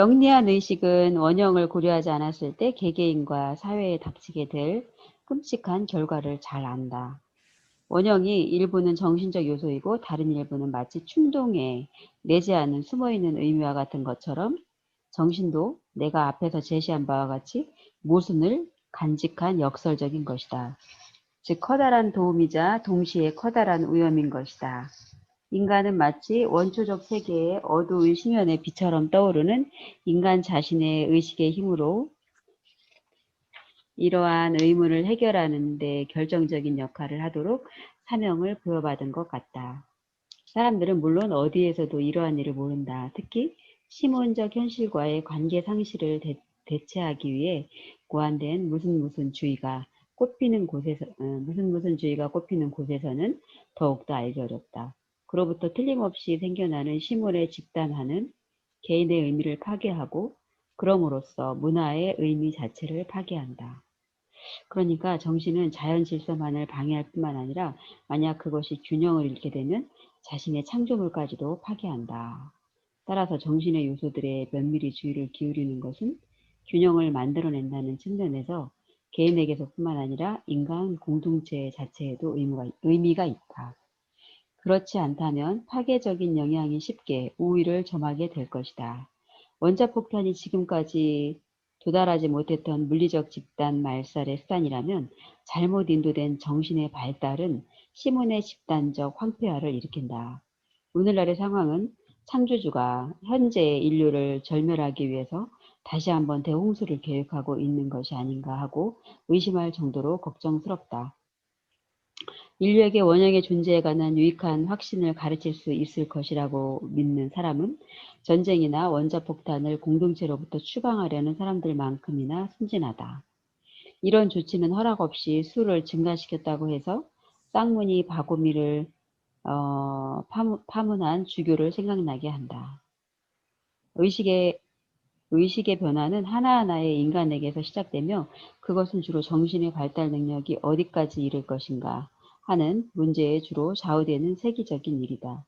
영리한 의식은 원형을 고려하지 않았을 때 개개인과 사회에 닥치게 될 끔찍한 결과를 잘 안다. 원형이 일부는 정신적 요소이고 다른 일부는 마치 충동에 내지 않은 숨어있는 의미와 같은 것처럼 정신도 내가 앞에서 제시한 바와 같이 모순을 간직한 역설적인 것이다. 즉 커다란 도움이자 동시에 커다란 위험인 것이다. 인간은 마치 원초적 세계의 어두운 심연의 빛처럼 떠오르는 인간 자신의 의식의 힘으로 이러한 의문을 해결하는 데 결정적인 역할을 하도록 사명을 부여받은 것 같다. 사람들은 물론 어디에서도 이러한 일을 모른다. 특히 시몬적 현실과의 관계 상실을 대체하기 위해 고안된 무슨 주의가 꼽히는 곳에서는 더욱더 알기 어렵다. 그로부터 틀림없이 생겨나는 시몬의 집단화는 개인의 의미를 파괴하고 그럼으로써 문화의 의미 자체를 파괴한다. 그러니까 정신은 자연 질서만을 방해할 뿐만 아니라 만약 그것이 균형을 잃게 되면 자신의 창조물까지도 파괴한다. 따라서 정신의 요소들에 면밀히 주의를 기울이는 것은 균형을 만들어낸다는 측면에서 개인에게서뿐만 아니라 인간 공동체 자체에도 의미가 있다. 그렇지 않다면 파괴적인 영향이 쉽게 우위를 점하게 될 것이다. 원자폭탄이 지금까지 도달하지 못했던 물리적 집단 말살의 수단이라면 잘못 인도된 정신의 발달은 시몬의 집단적 황폐화를 일으킨다. 오늘날의 상황은 창조주가 현재의 인류를 절멸하기 위해서 다시 한번 대홍수를 계획하고 있는 것이 아닌가 하고 의심할 정도로 걱정스럽다. 인류에게 원형의 존재에 관한 유익한 확신을 가르칠 수 있을 것이라고 믿는 사람은 전쟁이나 원자폭탄을 공동체로부터 추방하려는 사람들만큼이나 순진하다. 이런 조치는 허락 없이 수를 증가시켰다고 해서 쌍문이 바구미를 파문한 주교를 생각나게 한다. 의식의 변화는 하나하나의 인간에게서 시작되며 그것은 주로 정신의 발달 능력이 어디까지 이를 것인가 하는 문제에 주로 좌우되는 세계적인 일이다.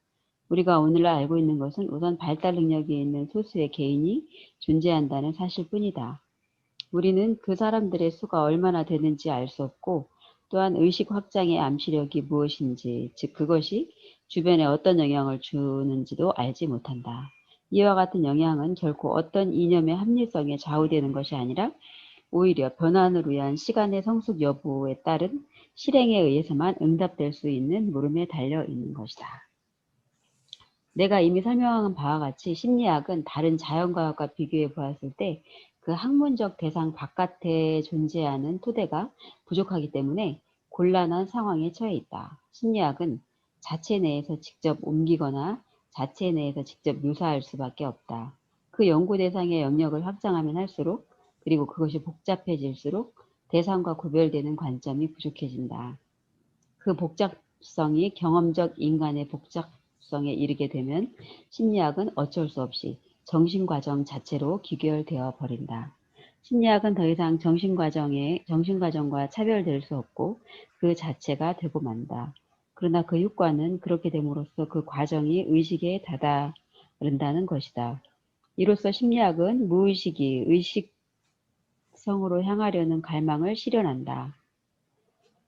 우리가 오늘날 알고 있는 것은 우선 발달 능력이 있는 소수의 개인이 존재한다는 사실뿐이다. 우리는 그 사람들의 수가 얼마나 되는지 알 수 없고 또한 의식 확장의 암시력이 무엇인지, 즉 그것이 주변에 어떤 영향을 주는지도 알지 못한다. 이와 같은 영향은 결코 어떤 이념의 합리성에 좌우되는 것이 아니라 오히려 변환을 위한 시간의 성숙 여부에 따른 실행에 의해서만 응답될 수 있는 물음에 달려 있는 것이다. 내가 이미 설명한 바와 같이 심리학은 다른 자연과학과 비교해 보았을 때 그 학문적 대상 바깥에 존재하는 토대가 부족하기 때문에 곤란한 상황에 처해 있다. 심리학은 자체 내에서 직접 옮기거나 자체 내에서 직접 묘사할 수밖에 없다. 그 연구 대상의 영역을 확장하면 할수록 그리고 그것이 복잡해질수록 대상과 구별되는 관점이 부족해진다. 그 복잡성이 경험적 인간의 복잡성에 이르게 되면 심리학은 어쩔 수 없이 정신과정 자체로 귀결되어 버린다. 심리학은 더 이상 정신과정과 차별될 수 없고 그 자체가 되고 만다. 그러나 그 효과는 그렇게 됨으로써 그 과정이 의식에 다다른다는 것이다. 이로써 심리학은 무의식이 의식성으로 향하려는 갈망을 실현한다.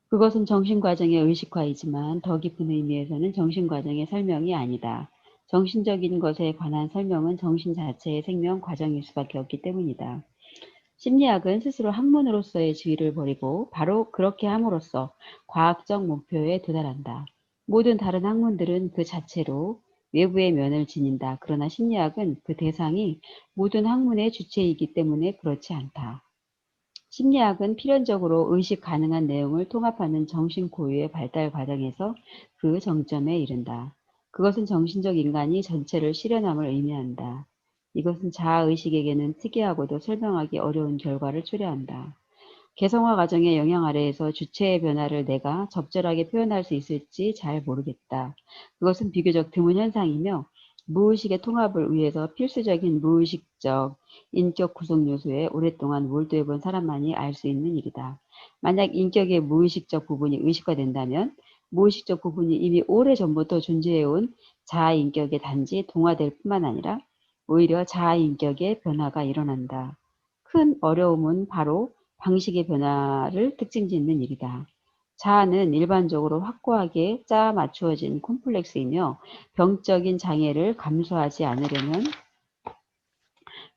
그것은 정신과정의 의식화이지만 더 깊은 의미에서는 정신과정의 설명이 아니다. 정신적인 것에 관한 설명은 정신 자체의 생명 과정일 수밖에 없기 때문이다. 심리학은 스스로 학문으로서의 지위를 버리고 바로 그렇게 함으로써 과학적 목표에 도달한다. 모든 다른 학문들은 그 자체로 외부의 면을 지닌다. 그러나 심리학은 그 대상이 모든 학문의 주체이기 때문에 그렇지 않다. 심리학은 필연적으로 의식 가능한 내용을 통합하는 정신 고유의 발달 과정에서 그 정점에 이른다. 그것은 정신적 인간이 전체를 실현함을 의미한다. 이것은 자아의식에게는 특이하고도 설명하기 어려운 결과를 초래한다. 개성화 과정의 영향 아래에서 주체의 변화를 내가 적절하게 표현할 수 있을지 잘 모르겠다. 그것은 비교적 드문 현상이며 무의식의 통합을 위해서 필수적인 무의식적 인격 구성 요소에 오랫동안 몰두해 본 사람만이 알 수 있는 일이다. 만약 인격의 무의식적 부분이 의식화된다면 무의식적 부분이 이미 오래전부터 존재해온 자아인격에 단지 동화될 뿐만 아니라 오히려 자아 인격의 변화가 일어난다. 큰 어려움은 바로 방식의 변화를 특징 짓는 일이다. 자아는 일반적으로 확고하게 짜 맞추어진 콤플렉스이며 병적인 장애를 감수하지 않으려면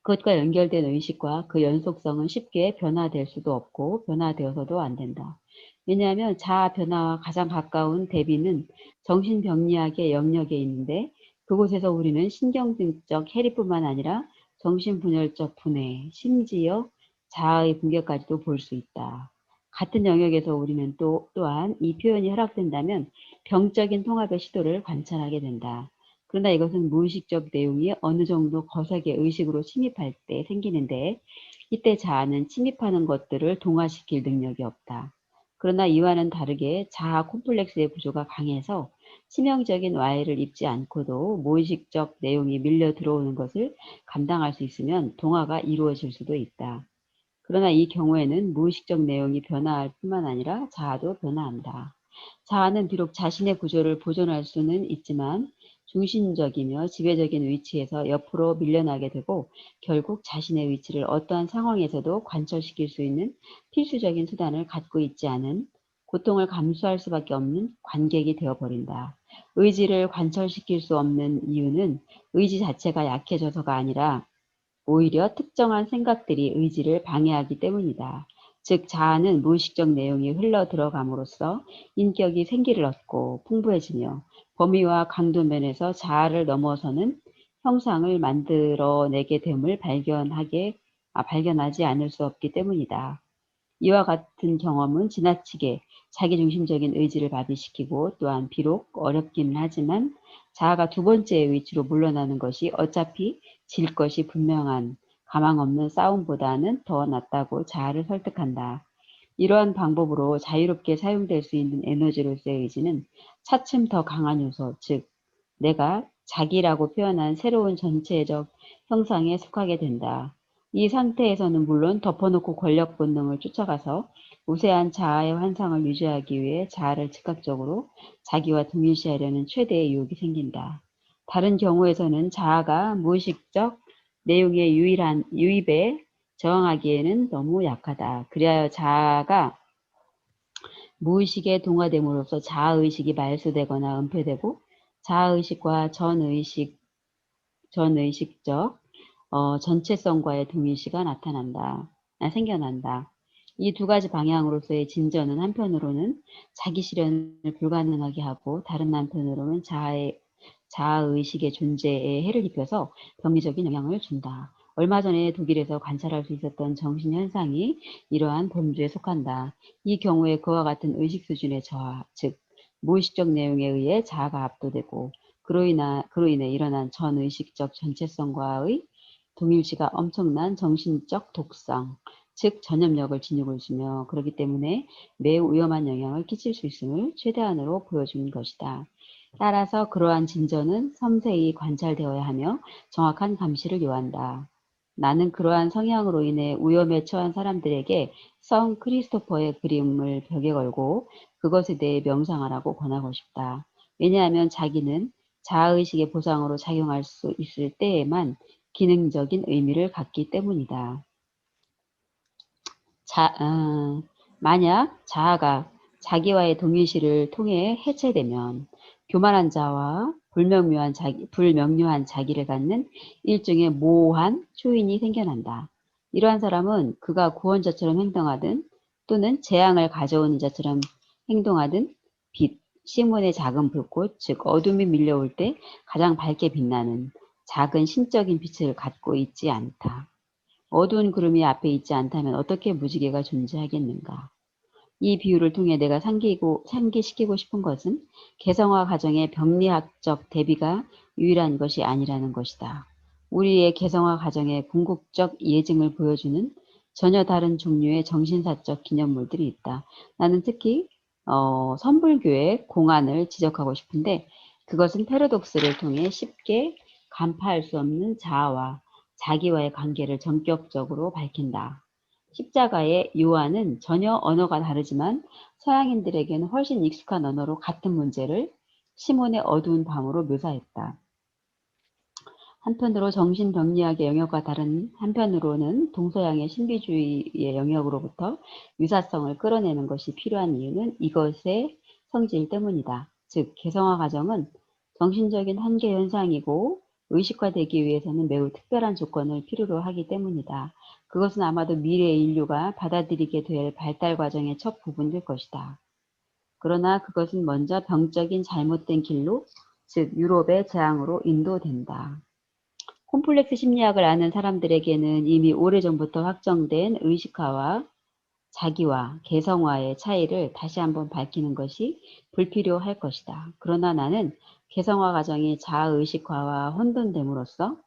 그것과 연결된 의식과 그 연속성은 쉽게 변화될 수도 없고 변화되어서도 안 된다. 왜냐하면 자아 변화와 가장 가까운 대비는 정신병리학의 영역에 있는데 그곳에서 우리는 신경증적 해리뿐만 아니라 정신분열적 분해, 심지어 자아의 붕괴까지도 볼 수 있다. 같은 영역에서 우리는 또한 이 표현이 허락된다면 병적인 통합의 시도를 관찰하게 된다. 그러나 이것은 무의식적 내용이 어느 정도 거세게 의식으로 침입할 때 생기는데 이때 자아는 침입하는 것들을 동화시킬 능력이 없다. 그러나 이와는 다르게 자아 콤플렉스의 구조가 강해서 치명적인 와해를 입지 않고도 무의식적 내용이 밀려 들어오는 것을 감당할 수 있으면 동화가 이루어질 수도 있다. 그러나 이 경우에는 무의식적 내용이 변화할 뿐만 아니라 자아도 변화한다. 자아는 비록 자신의 구조를 보존할 수는 있지만 중심적이며 지배적인 위치에서 옆으로 밀려나게 되고 결국 자신의 위치를 어떠한 상황에서도 관철시킬 수 있는 필수적인 수단을 갖고 있지 않은 고통을 감수할 수밖에 없는 관객이 되어버린다. 의지를 관철시킬 수 없는 이유는 의지 자체가 약해져서가 아니라 오히려 특정한 생각들이 의지를 방해하기 때문이다. 즉 자아는 무의식적 내용이 흘러 들어감으로써 인격이 생기를 얻고 풍부해지며 범위와 강도 면에서 자아를 넘어서는 형상을 만들어내게 됨을 발견하지 않을 수 없기 때문이다. 이와 같은 경험은 지나치게 자기중심적인 의지를 마비시키고 또한 비록 어렵기는 하지만 자아가 두 번째의 위치로 물러나는 것이 어차피 질 것이 분명한 가망 없는 싸움보다는 더 낫다고 자아를 설득한다. 이러한 방법으로 자유롭게 사용될 수 있는 에너지로서의 의지는 차츰 더 강한 요소, 즉 내가 자기라고 표현한 새로운 전체적 형상에 속하게 된다. 이 상태에서는 물론 덮어놓고 권력 본능을 쫓아가서 우세한 자아의 환상을 유지하기 위해 자아를 즉각적으로 자기와 동일시하려는 최대의 유혹이 생긴다. 다른 경우에서는 자아가 무의식적 내용의 유입에 저항하기에는 너무 약하다. 그리하여 자아가 무의식에 동화됨으로써 자아의식이 말소되거나 은폐되고 자아의식과 전의식적 전체성과의 동일시가 생겨난다. 이 두 가지 방향으로서의 진전은 한편으로는 자기 실현을 불가능하게 하고 다른 한편으로는 자아의식의 존재에 해를 입혀서 병리적인 영향을 준다. 얼마 전에 독일에서 관찰할 수 있었던 정신현상이 이러한 범주에 속한다. 이 경우에 그와 같은 의식 수준의 저하, 즉 무의식적 내용에 의해 자아가 압도되고 그로 인해 일어난 전의식적 전체성과의 동일시가 엄청난 정신적 독성, 즉 전염력을 지니고 있으며 그렇기 때문에 매우 위험한 영향을 끼칠 수 있음을 최대한으로 보여준 것이다. 따라서 그러한 진전은 섬세히 관찰되어야 하며 정확한 감시를 요한다. 나는 그러한 성향으로 인해 위험에 처한 사람들에게 성 크리스토퍼의 그림을 벽에 걸고 그것에 대해 명상하라고 권하고 싶다. 왜냐하면 자기는 자아의식의 보상으로 작용할 수 있을 때에만 기능적인 의미를 갖기 때문이다. 만약 자아가 자기와의 동일시를 통해 해체되면 교만한 자와 불명료한 자기를 갖는 일종의 모호한 초인이 생겨난다. 이러한 사람은 그가 구원자처럼 행동하든 또는 재앙을 가져오는 자처럼 행동하든 빛, 시몬의 작은 불꽃, 즉 어둠이 밀려올 때 가장 밝게 빛나는 작은 신적인 빛을 갖고 있지 않다. 어두운 구름이 앞에 있지 않다면 어떻게 무지개가 존재하겠는가? 이 비유를 통해 내가 상기시키고 싶은 것은 개성화 과정의 병리학적 대비가 유일한 것이 아니라는 것이다. 우리의 개성화 과정의 궁극적 예증을 보여주는 전혀 다른 종류의 정신사적 기념물들이 있다. 나는 특히 선불교의 공안을 지적하고 싶은데 그것은 패러독스를 통해 쉽게 간파할 수 없는 자아와 자기와의 관계를 전격적으로 밝힌다. 십자가의 요한은 전혀 언어가 다르지만 서양인들에게는 훨씬 익숙한 언어로 같은 문제를 시몬의 어두운 밤으로 묘사했다. 한편으로 정신병리학의 영역과 다른 한편으로는 동서양의 신비주의의 영역으로부터 유사성을 끌어내는 것이 필요한 이유는 이것의 성질 때문이다. 즉, 개성화 과정은 정신적인 한계 현상이고 의식화되기 위해서는 매우 특별한 조건을 필요로 하기 때문이다. 그것은 아마도 미래의 인류가 받아들이게 될 발달 과정의 첫 부분일 것이다. 그러나 그것은 먼저 병적인 잘못된 길로, 즉 유럽의 재앙으로 인도된다. 콤플렉스 심리학을 아는 사람들에게는 이미 오래전부터 확정된 의식화와 자기와 개성화의 차이를 다시 한번 밝히는 것이 불필요할 것이다. 그러나 나는 개성화 과정이 자아의식화와 혼돈됨으로써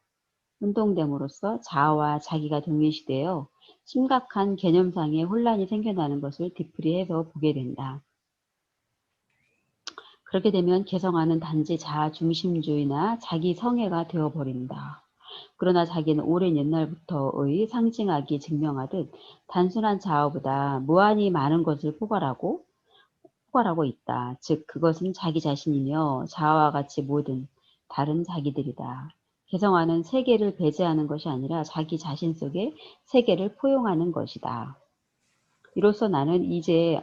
자아와 자기가 동일시되어 심각한 개념상의 혼란이 생겨나는 것을 되풀이해서 보게 된다. 그렇게 되면 개성화는 단지 자아 중심주의나 자기 성애가 되어버린다. 그러나 자기는 오랜 옛날부터의 상징학이 증명하듯 단순한 자아보다 무한히 많은 것을 포괄하고 있다. 즉 그것은 자기 자신이며 자아와 같이 모든 다른 자기들이다. 개성화는 세계를 배제하는 것이 아니라 자기 자신 속에 세계를 포용하는 것이다. 이로써 나는 이제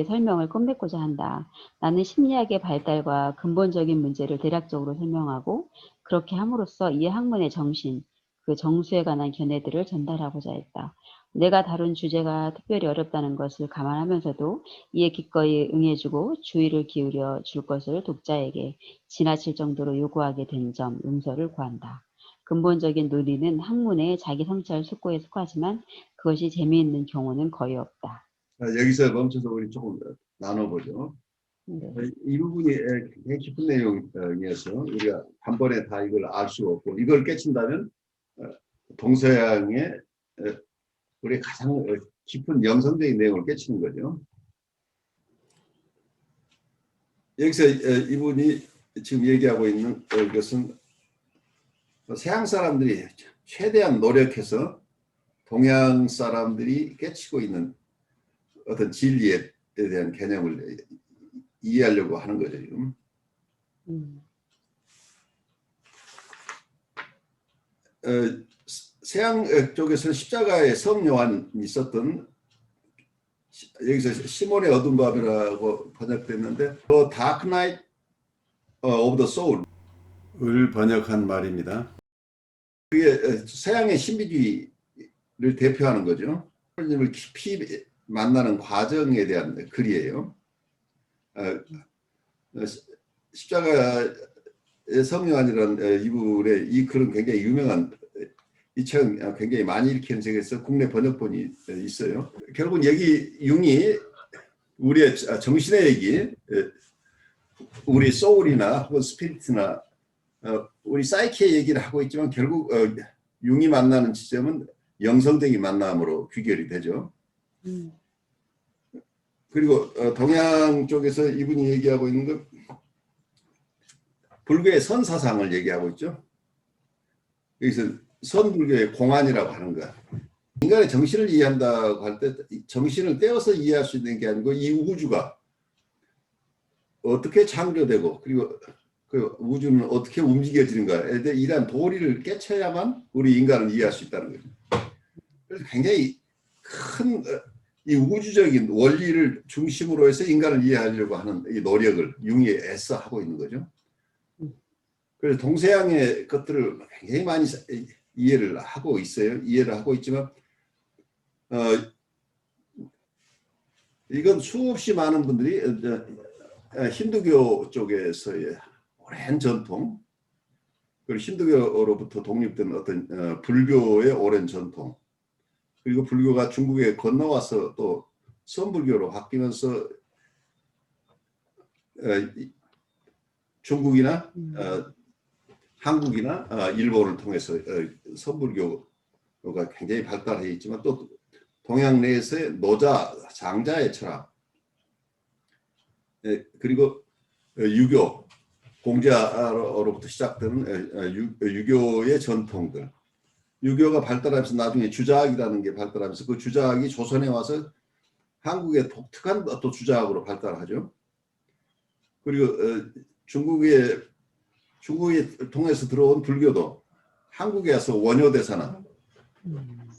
설명을 끝맺고자 한다. 나는 심리학의 발달과 근본적인 문제를 대략적으로 설명하고 그렇게 함으로써 이 학문의 정신, 그 정수에 관한 견해들을 전달하고자 했다. 내가 다룬 주제가 특별히 어렵다는 것을 감안하면서도 이에 기꺼이 응해주고 주의를 기울여 줄 것을 독자에게 지나칠 정도로 요구하게 된 점 용서를 구한다. 근본적인 논의는 학문의 자기 성찰 숙고에 속하지만 그것이 재미있는 경우는 거의 없다. 여기서 멈춰서 우리 조금 나눠보죠. 네. 이 부분이 굉장히 깊은 내용이어서 우리가 단번에 다 이걸 알 수가 없고 이걸 깨친다면 동서양의 우리 가장 깊은 영성적인 내용을 깨치는 거죠. 여기서 이분이 지금 얘기하고 있는 것은 서양 사람들이 최대한 노력해서 동양 사람들이 깨치고 있는 어떤 진리에 대한 개념을 이해하려고 하는 거죠, 지금. 서양 쪽에서는 십자가에 성 요한이 썼던 여기서 시몬의 어두운 밤이라고 번역됐는데 The Dark Night of the Soul을 번역한 말입니다. 그게 서양의 신비주의를 대표하는 거죠. 하나님을 깊이 만나는 과정에 대한 글이에요. 십자가의 성요한이라는 이분의 이 글은 굉장히 유명한 이 책 굉장히 많이 읽히는 책에서 국내 번역본이 있어요. 결국은 여기 융이 우리의 정신의 얘기, 우리 소울이나 혹은 스피릿이나 우리 사이키의 얘기를 하고 있지만 결국 융이 만나는 지점은 영성적인 만남으로 귀결이 되죠. 그리고 동양 쪽에서 이분이 얘기하고 있는 건 불교의 선사상을 얘기하고 있죠. 여기서 선불교의 공안이라고 하는 거야. 인간의 정신을 이해한다고 할 때 정신을 떼어서 이해할 수 있는 게 아니고 이 우주가 어떻게 창조되고 그리고 그 우주는 어떻게 움직여지는가에 대해 이러한 도리를 깨쳐야만 우리 인간을 이해할 수 있다는 거죠. 그래서 굉장히 큰 이 우주적인 원리를 중심으로 해서 인간을 이해하려고 하는 이 노력을 융이 애써 하고 있는 거죠. 그래서 동서양의 것들을 굉장히 많이 이해를 하고 있어요. 이해를 하고 있지만 이건 수없이 많은 분들이 힌두교 쪽에서의 오랜 전통, 그리고 힌두교로부터 독립된 어떤 불교의 오랜 전통, 그리고 불교가 중국에 건너와서 또 선불교로 바뀌면서 중국이나 한국이나 일본을 통해서 선불교가 굉장히 발달해 있지만 또 동양 내에서의 노자, 장자의 철학, 그리고 유교, 공자로부터 시작되는 유교의 전통들, 유교가 발달하면서 나중에 주자학이라는 게 발달하면서 그 주자학이 조선에 와서 한국의 독특한 또 주자학으로 발달하죠. 그리고 중국에 통해서 들어온 불교도 한국에서 원효대사나 음.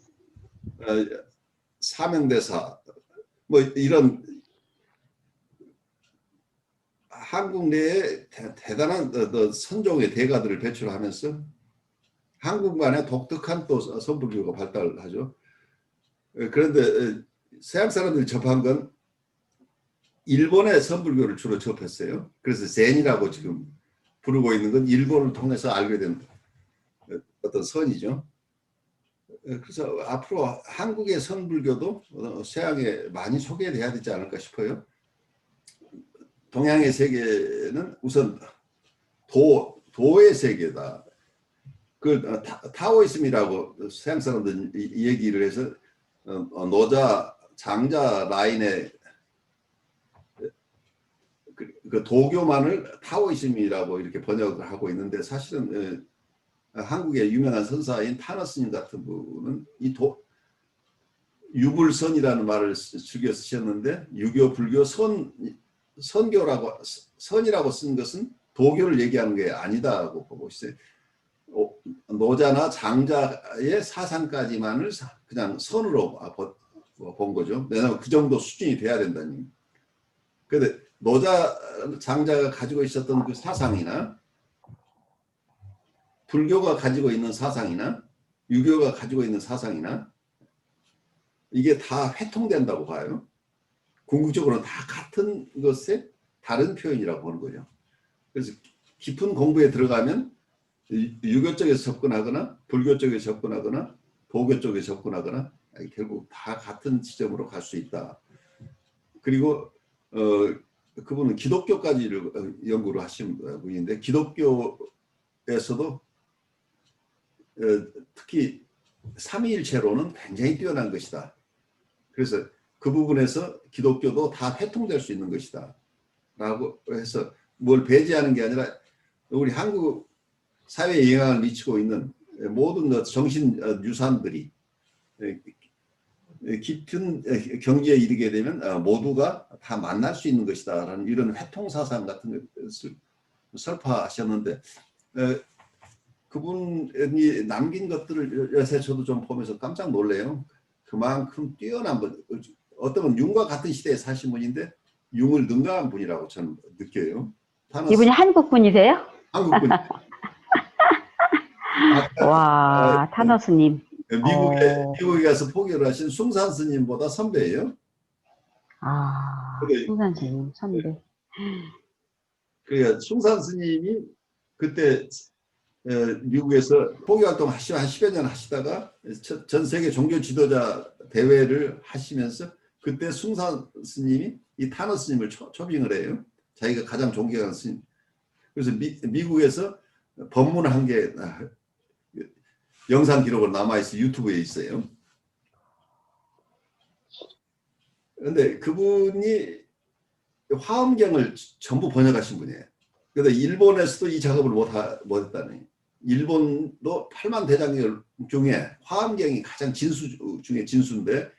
사명대사 뭐 이런 한국 내에 대단한 선종의 대가들을 배출하면서 한국만의 독특한 또 선불교가 발달하죠. 그런데 서양 사람들이 접한 건 일본의 선불교를 주로 접했어요. 그래서 젠이라고 지금 부르고 있는 건 일본을 통해서 알게 된 어떤 선이죠. 그래서 앞으로 한국의 선불교도 서양에 많이 소개돼야 되지 않을까 싶어요. 동양의 세계는 우선 도의 세계다. 그 타오이즘이라고 서양 사람들 얘기를 해서 노자 장자 라인의 그 도교만을 타오이즘이라고 이렇게 번역을 하고 있는데 사실은 한국의 유명한 선사인 타너 스님 같은 분은 이 유불선이라는 말을 즐겨 쓰셨는데 유교 불교 선교라고 선이라고 쓴 것은 도교를 얘기하는 게 아니다고 보고 있어요. 노자나 장자의 사상까지만을 그냥 선으로 본 거죠. 왜냐하면 그 정도 수준이 돼야 된다니. 그런데 노자 장자가 가지고 있었던 그 사상이나 불교가 가지고 있는 사상이나 유교가 가지고 있는 사상이나 이게 다 회통된다고 봐요. 궁극적으로는 다 같은 것의 다른 표현이라고 보는 거죠. 그래서 깊은 공부에 들어가면 유교 쪽에서 접근하거나 불교 쪽에 접근하거나 도교 쪽에 접근하거나 결국 다 같은 지점으로 갈 수 있다. 그리고 그분은 기독교까지를 연구를 하신 분인데 기독교에서도 특히 삼위일체로는 굉장히 뛰어난 것이다. 그래서 그 부분에서 기독교도 다 회통될 수 있는 것이다. 라고 해서 뭘 배제하는 게 아니라 우리 한국 사회에 영향을 미치고 있는 모든 정신 유산들이 깊은 경지에 이르게 되면 모두가 다 만날 수 있는 것이다 라는 이런 회통사상 같은 것을 설파하셨는데 그분이 남긴 것들을 요새 저도 좀 보면서 깜짝 놀래요. 그만큼 뛰어난 분, 어떤 융과 같은 시대에 사신 분인데 융을 능가한 분이라고 저는 느껴요. 이분이 한국 분이세요? 한국 분. 와, 타너 스님. 미국에 가서 포교를 하신 숭산 스님보다 선배예요. 숭산 스님 선배. 그러니까 숭산 스님이 그때 미국에서 포교 활동 한 10여 년 하시다가 전 세계 종교 지도자 대회를 하시면서 그때 숭산 스님이 이 타너 스님을 초빙을 해요. 자기가 가장 존경하는 스님. 그래서 미국에서 법문한 게 영상 기록으로 남아있어 유튜브에 있어요. 그런데 그분이 화엄경을 전부 번역하신 분이에요. 그런데 일본에서도 이 작업을 못했다니. 일본도 8만 대장경 중에 화엄경이 가장 진수 중에 진수인데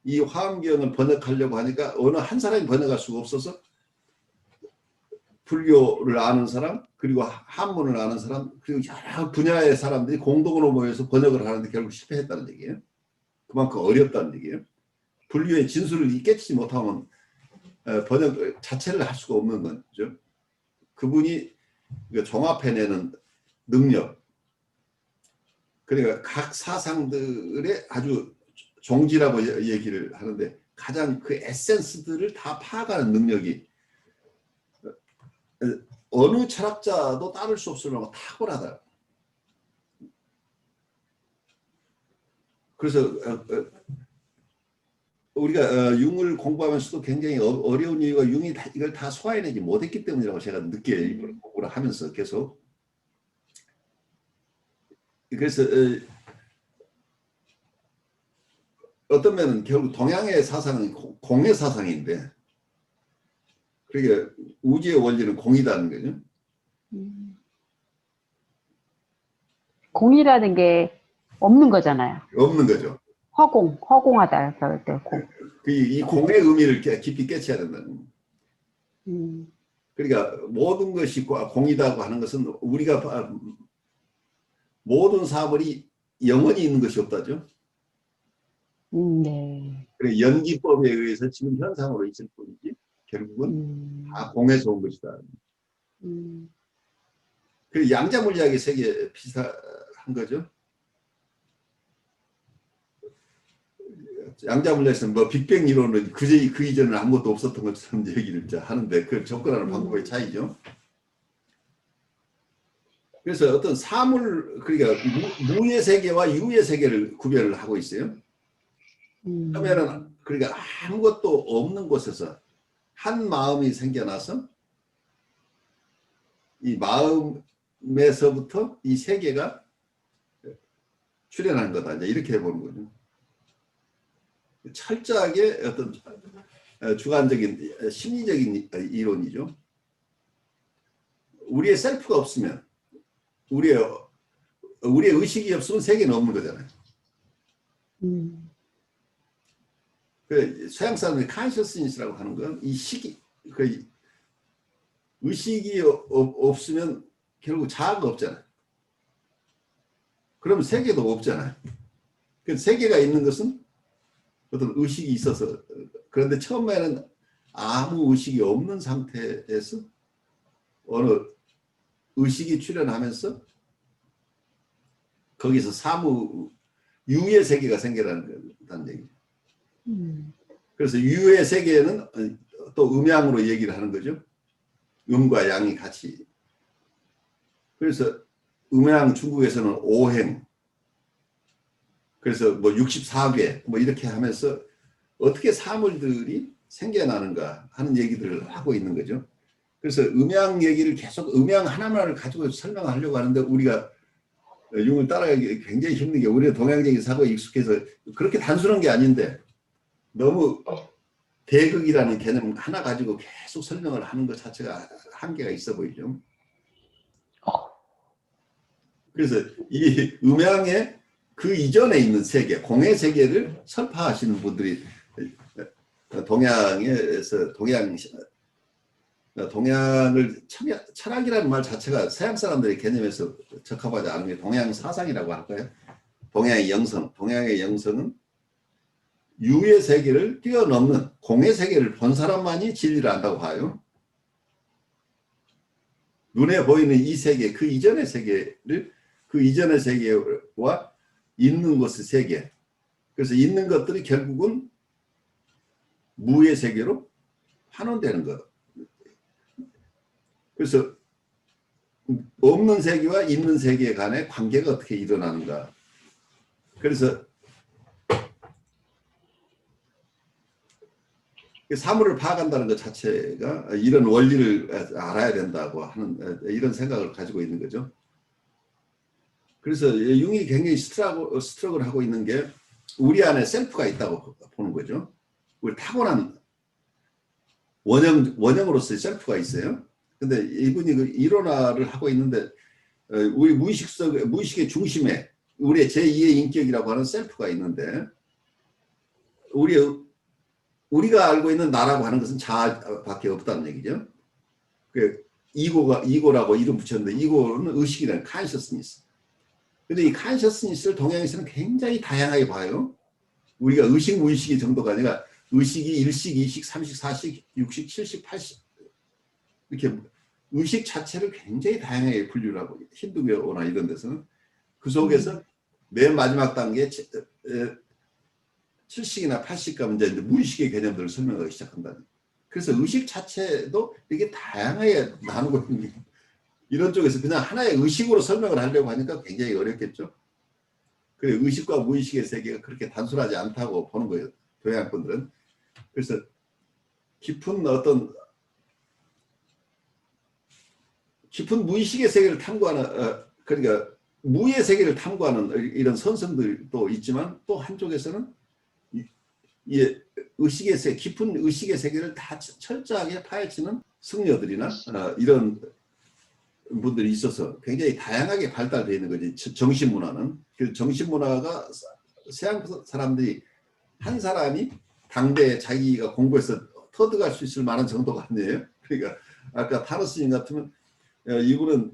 이 화엄경을 번역하려고 하니까 어느 한 사람이 번역할 수가 없어서 불교를 아는 사람 그리고 한문을 아는 사람 그리고 여러 분야의 사람들이 공동으로 모여서 번역을 하는데 결국 실패했다는 얘기예요. 그만큼 어렵다는 얘기예요. 불교의 진수를 깨치지 못하면 번역 자체를 할 수가 없는 거죠. 그분이 종합해내는 능력 그러니까 각 사상들의 아주 종지라고 얘기를 하는데 가장 그 에센스들을 다 파악하는 능력이 어느 철학자도 따를 수 없을 만큼 탁월하다. 그래서 우리가 융을 공부하면서도 굉장히 어려운 이유가 융이 이걸 다 소화해내지 못했기 때문이라고 제가 느껴요. 이걸 공부를 하면서 계속. 그래서 어떤 면은 결국 동양의 사상은 공의 사상인데 그러니까 우주의 원리는 공이다는 거죠. 공이라는 게 없는 거잖아요. 없는 거죠. 허공하다 그럴 때 공. 이 공의 의미를 깊이 깨쳐야 된다는. 그러니까 모든 것이 공이다고 하는 것은 우리가 모든 사물이 영원히 있는 것이 없다죠. 네. 그래 연기법에 의해서 지금 현상으로 있을 뿐이지 결국은 다 공에서 온 것이다. 그 양자 물리학의 세계 비슷한 거죠. 양자 물리학에서는 뭐 빅뱅 이론은 그 이전에는 아무것도 없었던 것처럼 얘기를 하는데 그 접근하는 방법의 차이죠. 그래서 어떤 사물 그러니까 무의 세계와 유의 세계를 구별을 하고 있어요. 그러면은 그러니까 아무것도 없는 곳에서 한 마음이 생겨나서 이 마음에서부터 이 세계가 출현하는 거다. 이제 이렇게 보는 거죠. 철저하게 어떤 주관적인 심리적인 이론이죠. 우리의 셀프가 없으면 우리의 의식이 없으면 세계는 없는 거잖아요. 그 서양 사람들이 consciousness라고 하는 건 이 시기 그 의식이 없으면 결국 자아가 없잖아요. 그러면 세계도 없잖아요. 그 세계가 있는 것은 어떤 의식이 있어서 그런데 처음에는 아무 의식이 없는 상태에서 어느 의식이 출현하면서 거기서 사무 유의 세계가 생겨나는 얘기죠. 그래서 유의 세계는 또 음양으로 얘기를 하는 거죠. 음과 양이 같이. 그래서 음양 중국에서는 오행. 그래서 뭐 64개 뭐 이렇게 하면서 어떻게 사물들이 생겨나는가 하는 얘기들을 하고 있는 거죠. 그래서 음양 얘기를 계속 음양 하나만을 가지고 설명하려고 하는데 우리가 융을 따라가기 굉장히 힘든 게 우리가 동양적인 사고에 익숙해서 그렇게 단순한 게 아닌데 너무 대극이라는 개념 하나 가지고 계속 설명을 하는 것 자체가 한계가 있어 보이죠. 그래서 이 음양의 그 이전에 있는 세계, 공의 세계를 설파하시는 분들이 동양을 철학이라는 말 자체가 서양 사람들의 개념에서 적합하지 않은 게 동양 사상이라고 할까요? 동양의 영성은 유의 세계를 뛰어넘는 공의 세계를 본 사람만이 진리를 안다고 봐요. 눈에 보이는 이 세계, 그 이전의 세계와 있는 것의 세계. 그래서 있는 것들이 결국은 무의 세계로 환원되는 것. 그래서 없는 세계와 있는 세계 간의 관계가 어떻게 일어나는가. 그래서 사물을 파악한다는 것 자체가 이런 원리를 알아야 된다고 하는 이런 생각을 가지고 있는 거죠. 그래서 융이 굉장히 스트럭을 하고 있는 게 우리 안에 셀프가 있다고 보는 거죠. 우리 타고난 원형으로서의 셀프가 있어요. 근데 이분이 그 일원화를 하고 있는데 우리 무의식의 중심에 우리의 제2의 인격이라고 하는 셀프가 있는데 우리가 알고 있는 나라고 하는 것은 자아밖에 없다는 얘기죠. 그 이고라고 이름 붙였는데 이고는 의식이라는 consciousness. 근데 이 consciousness를 동양에서는 굉장히 다양하게 봐요. 우리가 의식, 무의식이 정도가 아니라 의식이 1식, 2식, 3식, 4식, 6식, 7식, 8식 이렇게 의식 자체를 굉장히 다양하게 분류를 하고 힌두교나 이런 데서는 그 속에서 맨 마지막 단계 7식이나 8식 가면 이제 무의식의 개념들을 설명하기 시작한다. 그래서 의식 자체도 이게 다양하게 나누고 있는 게 이런 쪽에서 그냥 하나의 의식으로 설명을 하려고 하니까 굉장히 어렵겠죠. 그래 의식과 무의식의 세계가 그렇게 단순하지 않다고 보는 거예요. 동양분들은. 그래서 깊은 무의식의 세계를 탐구하는 그러니까 무의 세계를 탐구하는 이런 선생들도 있지만 또 한쪽에서는 의식의 세계, 깊은 의식의 세계를 다 철저하게 파헤치는 승려들이나 이런 분들이 있어서 굉장히 다양하게 발달되어 있는 거지. 정신문화는. 그 정신문화가 서양 사람들이 한 사람이 당대에 자기가 공부해서 터득할 수 있을 만한 정도가 아니에요. 그러니까 아까 타르스님 같으면 이분은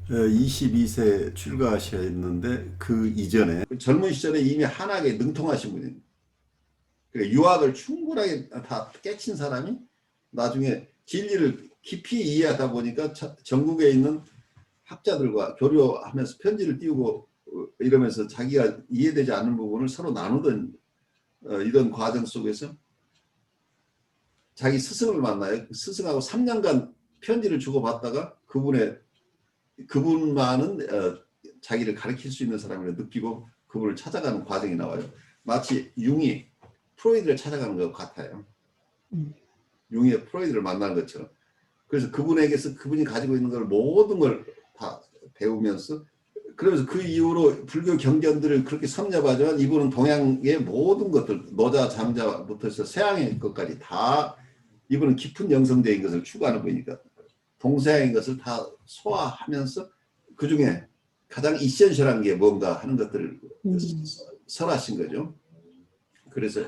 22세 출가하셨는데 그 이전에 젊은 시절에 이미 한학에 능통하신 분입니다. 유학을 충분하게 다 깨친 사람이 나중에 진리를 깊이 이해하다 보니까 전국에 있는 학자들과 교류하면서 편지를 띄우고 이러면서 자기가 이해되지 않는 부분을 서로 나누던 이런 과정 속에서 자기 스승을 만나요. 스승하고 3년간 편지를 주고받다가 그분만은 자기를 가르칠 수 있는 사람이라 느끼고 그분을 찾아가는 과정이 나와요. 마치 융이 프로이드를 찾아가는 것 같아요. 융이 프로이드를 만나는 것처럼. 그래서 그분에게서 그분이 가지고 있는 걸 모든 걸 다 배우면서 그래서 그 이후로 불교 경전들을 그렇게 섭렵하지만 이분은 동양의 모든 것들 노자 장자부터 해서 서양의 것까지 다 이분은 깊은 영성적인 것을 추구하는 분이니까 동서양인 것을 다 소화하면서 그중에 가장 이센셜한 게 뭔가 하는 것들을 설하신 거죠. 그래서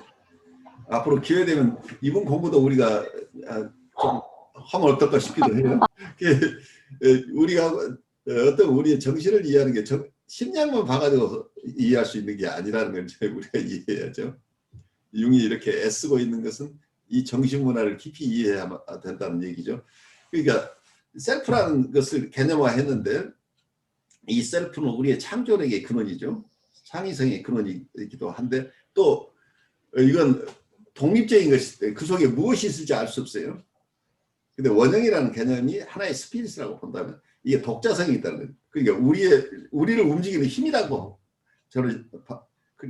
앞으로 기회 되면 이분 공부도 우리가 좀 하면 어떨까 싶기도 해요. 우리가 어떤 우리의 정신을 이해하는 게 심리학만 봐가지고 이해할 수 있는 게 아니라는 걸 우리가 이해해야죠. 융이 이렇게 애쓰고 있는 것은 이 정신 문화를 깊이 이해해야 된다는 얘기죠. 그러니까 셀프라는 것을 개념화했는데 이 셀프는 우리의 창조력의 근원이죠. 창의성의 근원이기도 한데 또 이건 독립적인 것이 그 속에 무엇이 있을지 알 수 없어요. 근데 원형이라는 개념이 하나의 스피릿이라고 본다면 이게 독자성이 있다는 거예요. 그러니까 우리를 움직이는 힘이라고 저는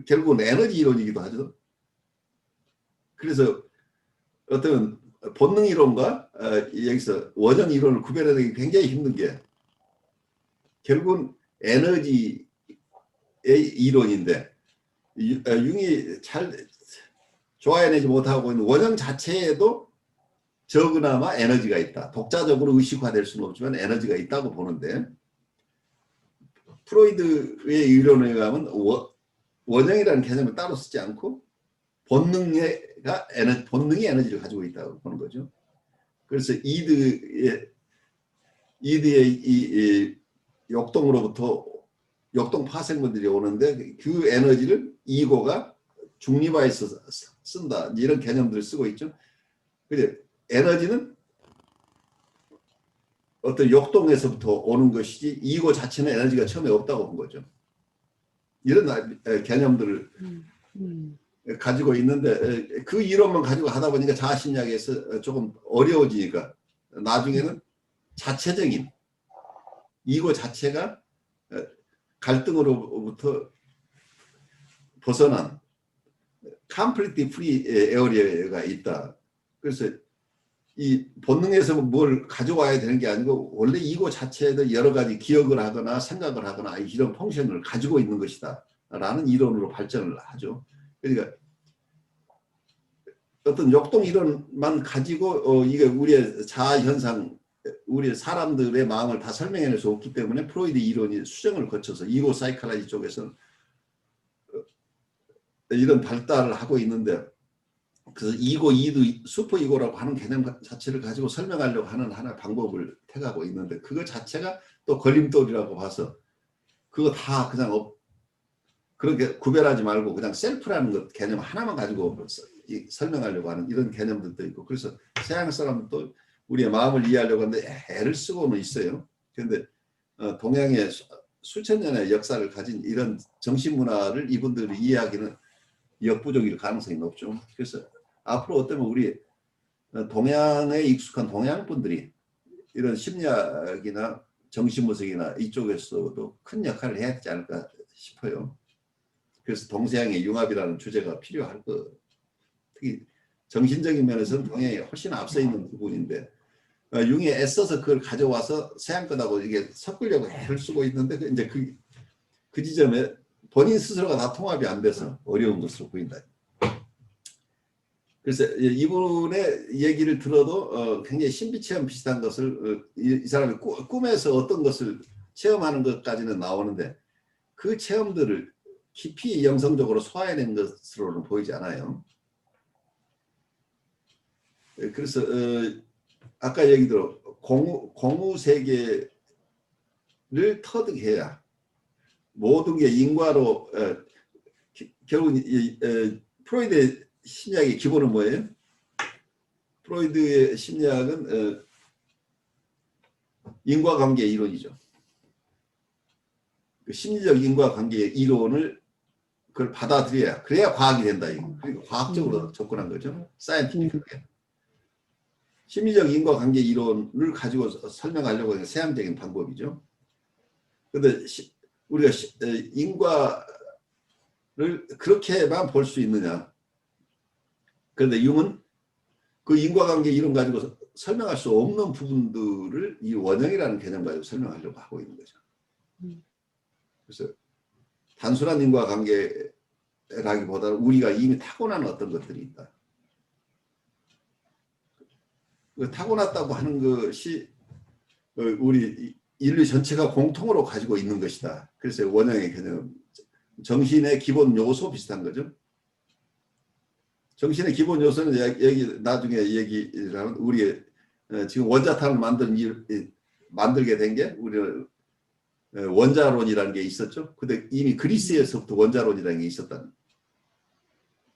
결국은 에너지 이론이기도 하죠. 그래서 어떤 본능 이론과 여기서 원형 이론을 구별하기 굉장히 힘든 게 결국은 에너지의 이론인데 융이 잘 좋아해내지 못하고 있는 원형 자체에도 적으나마 에너지가 있다. 독자적으로 의식화될 수는 없지만 에너지가 있다고 보는데 프로이드의 이론에 의하면 원형이라는 개념을 따로 쓰지 않고 본능이 에너지를 가지고 있다고 보는 거죠. 그래서 이드의 이 역동으로부터 역동 파생물들이 오는데 그 에너지를 이고가 중립화해서 쓴다. 이런 개념들을 쓰고 있죠. 근데 에너지는 어떤 역동에서부터 오는 것이지 이고 자체는 에너지가 처음에 없다고 본 거죠. 이런 개념들을 가지고 있는데 그 이론만 가지고 하다 보니까 자아심리학에서 조금 어려워지니까 나중에는 자체적인 이고 자체가 갈등으로부터 벗어난 컴플리트 프리 에어리어가 있다. 그래서 이 본능에서 뭘 가져와야 되는 게 아니고 원래 이고 자체에도 여러 가지 기억을 하거나 생각을 하거나 이런 펑션을 가지고 있는 것이다 라는 이론으로 발전을 하죠. 그러니까 어떤 역동 이론만 가지고 이게 우리의 자아 현상 우리 사람들의 마음을 다 설명해낼 수 없기 때문에 프로이드 이론이 수정을 거쳐서 이고 사이칼라지 쪽에서는 이런 발달을 하고 있는데 그래서 이고 이도 슈퍼 이고라고 하는 개념 자체를 가지고 설명하려고 하는 하나의 방법을 택하고 있는데 그거 자체가 또 걸림돌이라고 봐서 그거 다 그냥 그렇게 구별하지 말고 그냥 셀프라는 것 개념 하나만 가지고 설명하려고 하는 이런 개념들도 있고 그래서 서양 사람도 우리의 마음을 이해하려고 하는데 애를 쓰고는 있어요. 그런데 동양의 수천 년의 역사를 가진 이런 정신문화를 이분들이 이해하기는 역부족일 가능성이 높죠. 그래서 앞으로 어쩌면 우리 동양에 익숙한 동양 분들이 이런 심리학이나 정신분석이나 이쪽에서도 큰 역할을 해야 되지 않을까 싶어요. 그래서 동서양의 융합이라는 주제가 필요할 거. 특히 정신적인 면에서는 동양이 훨씬 앞서 있는 부분인데 융이 애써서 그걸 가져와서 서양 것하고 이게 섞으려고 애를 쓰고 있는데 이제 그 지점에 본인 스스로가 다 통합이 안 돼서 어려운 것으로 보인다. 그래서 이분의 얘기를 들어도 굉장히 신비체험 비슷한 것을 이 사람이 꿈에서 어떤 것을 체험하는 것까지는 나오는데 그 체험들을 깊이 영성적으로 소화해낸 것으로는 보이지 않아요. 그래서 아까 얘기대로 공우 세계의 터득해야 모든 게 인과로 결국 프로이드의 심리학의 기본은 뭐예요? 프로이드의 심리학은 인과관계 이론이죠. 그 심리적 인과관계의 이론을 그걸 받아들여야 그래야 과학이 된다. 그러니까 과학적으로 접근한 거죠. 사이언티픽하게. 심리적 인과관계 이론을 가지고 설명하려고 하는 세상적인 방법이죠. 그런데 우리가 인과를 그렇게만 볼 수 있느냐. 그런데 융은 그 인과관계 이론 가지고 설명할 수 없는 부분들을 이 원형이라는 개념 가지고 설명하려고 하고 있는 거죠. 그래서 단순한 인과관계라기보다는 우리가 이미 타고난 어떤 것들이 있다. 타고났다고 하는 것이 우리 인류 전체가 공통으로 가지고 있는 것이다. 그래서 원형의 개념, 정신의 기본 요소 비슷한 거죠. 정신의 기본 요소는 나중에 얘기를 하면 우리의 지금 원자탄을 만들게 된 게 우리는 원자론이라는 게 있었죠. 근데 이미 그리스에서부터 원자론이라는 게 있었다.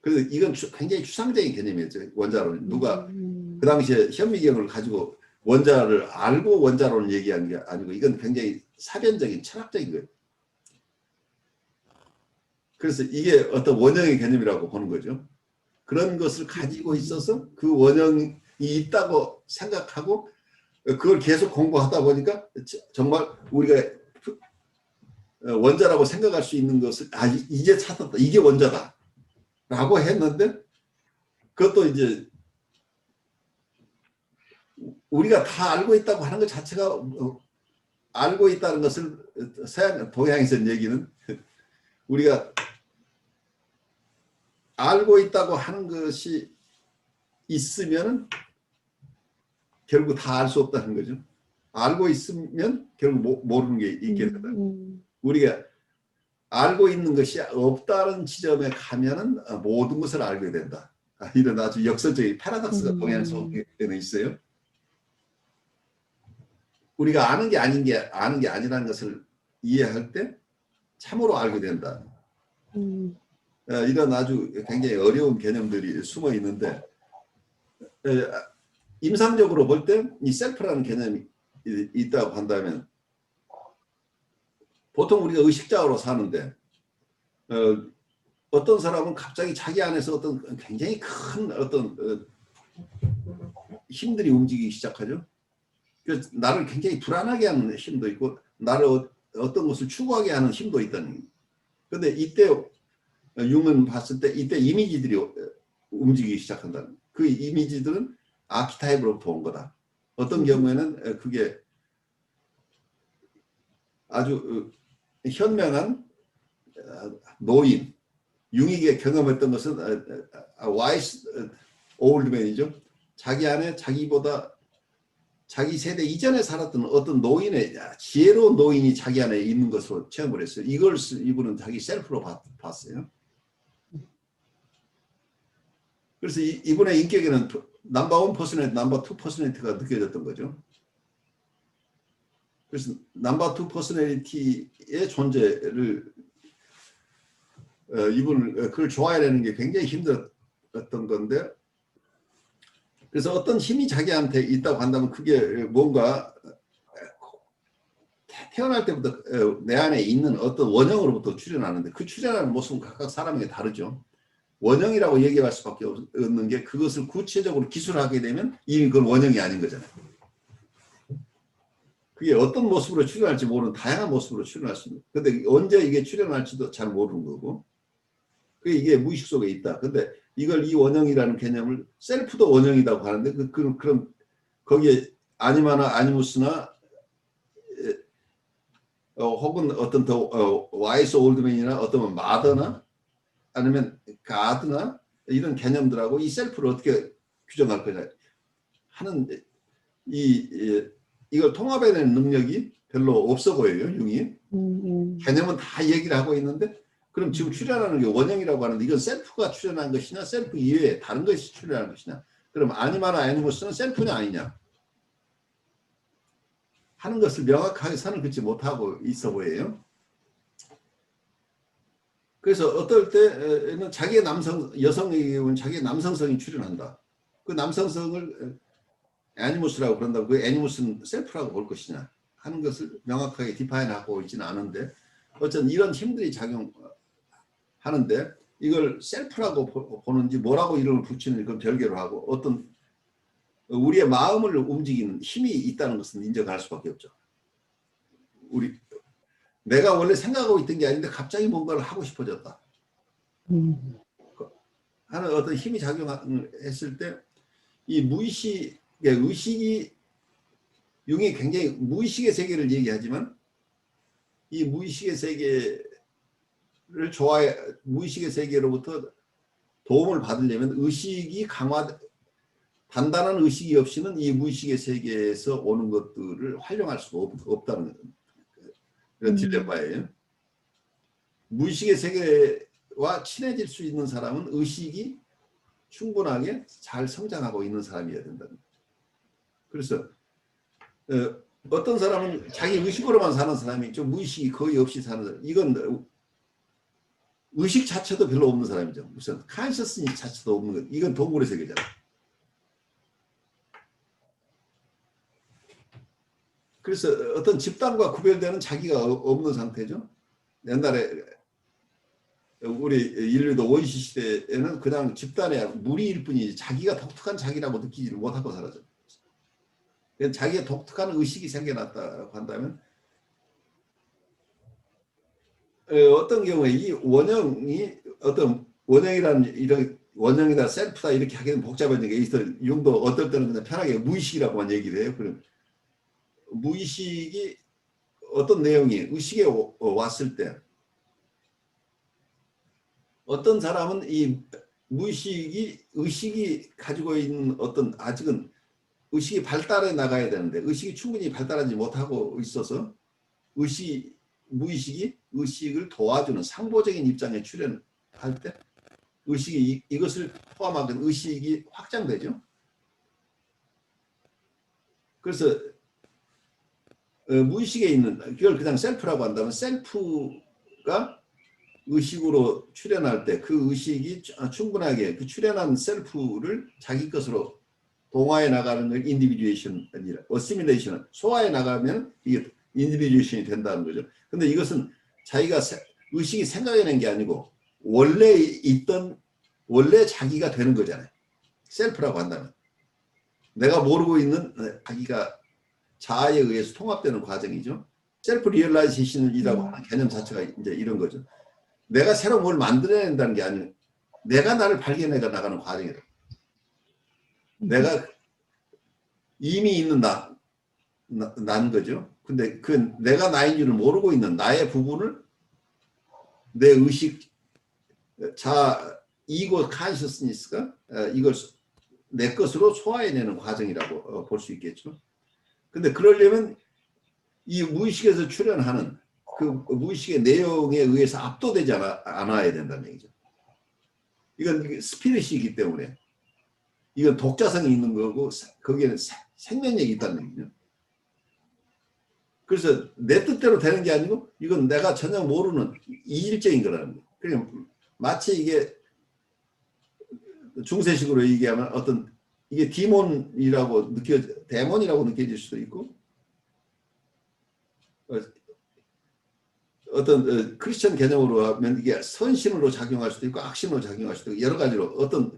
그래서 이건 굉장히 추상적인 개념이었죠. 원자론. 누가 그 당시에 현미경을 가지고 원자를 알고 원자론을 얘기한 게 아니고 이건 굉장히 사변적인 철학적인 거예요. 그래서 이게 어떤 원형의 개념이라고 보는 거죠. 그런 것을 가지고 있어서 그 원형이 있다고 생각하고 그걸 계속 공부하다 보니까 정말 우리가 원자라고 생각할 수 있는 것을 이제 찾았다. 이게 원자다. 라고 했는데 그것도 이제 우리가 다 알고 있다고 하는 것 자체가 알고 있다는 것을 동양에서 얘기는 우리가 알고 있다고 하는 것이 있으면 결국 다 알 수 없다는 거죠. 알고 있으면 결국 모르는 게 있게 된다. 우리가 알고 있는 것이 없다는 지점에 가면은 모든 것을 알게 된다. 이런 아주 역설적인 패러독스가 동양 속에는 있어요. 우리가 아는 게 아니라는 것을 이해할 때 참으로 알게 된다. 이런 아주 굉장히 어려운 개념들이 숨어 있는데 임상적으로 볼 때 이 셀프라는 개념이 있다고 한다면 보통 우리가 의식적으로 사는데 어떤 사람은 갑자기 자기 안에서 어떤 굉장히 큰 어떤 힘들이 움직이기 시작하죠. 그래서 나를 굉장히 불안하게 하는 힘도 있고 나를 어떤 것을 추구하게 하는 힘도 있다는. 그런데 이때 융은 봤을 때 이때 이미지들이 움직이기 시작한다. 그 이미지들은 아키타입으로부터 온 거다. 어떤 경우에는 그게 아주 현명한 노인, 융이 경험했던 것은 와이스 올드맨이죠. 자기 안에 자기보다 자기 세대 이전에 살았던 어떤 노인의 지혜로운 노인이 자기 안에 있는 것으로 체험을 했어요. 이걸 이분은 자기 셀프로 봤어요. 그래서 이분의 인격에는 넘버 1 퍼스널리티, 넘버 2 퍼스널리티가 느껴졌던 거죠. 그래서 넘버 2 퍼스널리티의 존재를 이분을 그걸 좋아해내는 게 굉장히 힘들었던 건데 그래서 어떤 힘이 자기한테 있다고 한다면 그게 뭔가 태어날 때부터 내 안에 있는 어떤 원형으로부터 출현하는데 그 출현하는 모습은 각각 사람에게 다르죠. 원형이라고 얘기할 수밖에 없는 게 그것을 구체적으로 기술하게 되면 이미 그건 원형이 아닌 거잖아요. 그게 어떤 모습으로 출현할지 모르는 다양한 모습으로 출현할 수 있는. 근데 언제 이게 출현할지도 잘 모르는 거고. 이게 무의식 속에 있다. 근데 이걸 이 원형이라는 개념을 셀프도 원형이라고 하는데 그럼 거기에 아니마나 아니무스나 혹은 어떤 더 와이스 올드맨이나 어떤 마더나 아니면 가드나 이런 개념들하고 이 셀프를 어떻게 규정할 거냐 하는 이걸 통합해내는 능력이 별로 없어 보여요. 융이. 개념은 다 얘기를 하고 있는데 그럼 지금 출현하는 게 원형이라고 하는데 이건 셀프가 출현한 것이냐 셀프 이외에 다른 것이 출현한 것이냐 그럼 아니마나 애니머스는 셀프냐 아니냐 하는 것을 명확하게 선을 긋지 못하고 있어 보여요. 그래서 어떨 때는 자기의 여성의 경우는 자기의 남성성이 출현한다. 그 남성성을 애니무스라고 그런다고 그 애니무스는 셀프라고 볼 것이냐 하는 것을 명확하게 디파인하고 있지는 않은데 어쨌든 이런 힘들이 작용하는데 이걸 셀프라고 보는지 뭐라고 이름을 붙이는 건 별개로 하고 어떤 우리의 마음을 움직이는 힘이 있다는 것은 인정할 수밖에 없죠. 내가 원래 생각하고 있던 게 아닌데 갑자기 뭔가를 하고 싶어졌다 하는 어떤 힘이 작용했을 때 이 무의식의 의식이 융이 굉장히 무의식의 세계를 얘기하지만 이 무의식의 세계를 무의식의 세계로부터 도움을 받으려면 의식이 단단한 의식이 없이는 이 무의식의 세계에서 오는 것들을 활용할 수가 없다는 그런 딜레마예요. 무의식의 세계와 친해질 수 있는 사람은 의식이 충분하게 잘 성장하고 있는 사람이어야 된다. 그래서 어떤 사람은 자기 의식으로만 사는 사람이 있죠. 무의식이 거의 없이 사는 사람. 이건 의식 자체도 별로 없는 사람이죠. 우선 컨셔스니스 자체도 없는 것. 이건 동물의 세계잖아. 그래서 어떤 집단과 구별되는 자기가 없는 상태죠. 옛날에 우리 인류도 원시 시대에는 그냥 집단의 무리일 뿐이지 자기가 독특한 자기라고 느끼지를 못하고 살았죠. 자기의 독특한 의식이 생겨났다고 한다면 어떤 경우에 이 원형이 어떤 원형이라는 이런 원형이다 셀프다 이렇게 하기는 복잡한 게 있어. 융도 어떨 때는 그냥 편하게 무의식이라고만 얘기를 해요. 그럼 무의식이 어떤 내용이 의식에 왔을 때 어떤 사람은 이 의식이 가지고 있는 어떤 아직은 의식이 발달해 나가야 되는데 의식이 충분히 발달하지 못하고 있어서 무의식이 의식을 도와주는 상보적인 입장에 출현할 때 의식이 이것을 포함하는 의식이 확장되죠. 그래서 무의식에 있는 그걸 그냥 셀프라고 한다면 셀프가 의식으로 출현할 때 그 의식이 충분하게 그 출현한 셀프를 자기 것으로 동화해 나가는 걸 인디비듀에이션이라 어시밀레이션 소화해 나가면 이게 인디비듀에이션이 된다는 거죠. 근데 이것은 자기가 의식이 생각해낸 게 아니고 원래 자기가 되는 거잖아요. 셀프라고 한다면 내가 모르고 있는 자기가 자아에 의해서 통합되는 과정이죠. 셀프 리얼라이제이션이라고 하는 개념 자체가 이제 이런 거죠. 내가 새로 뭘 만들어낸다는 게 아니고 내가 나를 발견해 나가는 과정이다. 내가 이미 있는 나는 거죠. 근데 그 내가 나인 줄을 모르고 있는 나의 부분을 내 의식 이고 컨셔스니스가 이걸 내 것으로 소화해내는 과정이라고 볼 수 있겠죠. 근데 그러려면 이 무의식에서 출현하는 그 무의식의 내용에 의해서 압도되지 않아야 된다는 얘기죠. 이건 스피릿이기 때문에 이건 독자성이 있는 거고 거기에는 생명력이 있다는 얘기죠. 그래서 내 뜻대로 되는 게 아니고 이건 내가 전혀 모르는 이질적인 거라는 거예요. 그러니까 마치 이게 중세식으로 얘기하면 어떤 이게 데몬이라고 느껴질 수도 있고 어떤 크리스천 개념으로 하면 이게 선신으로 작용할 수도 있고 악신으로 작용할 수도 있고 여러 가지로 어떤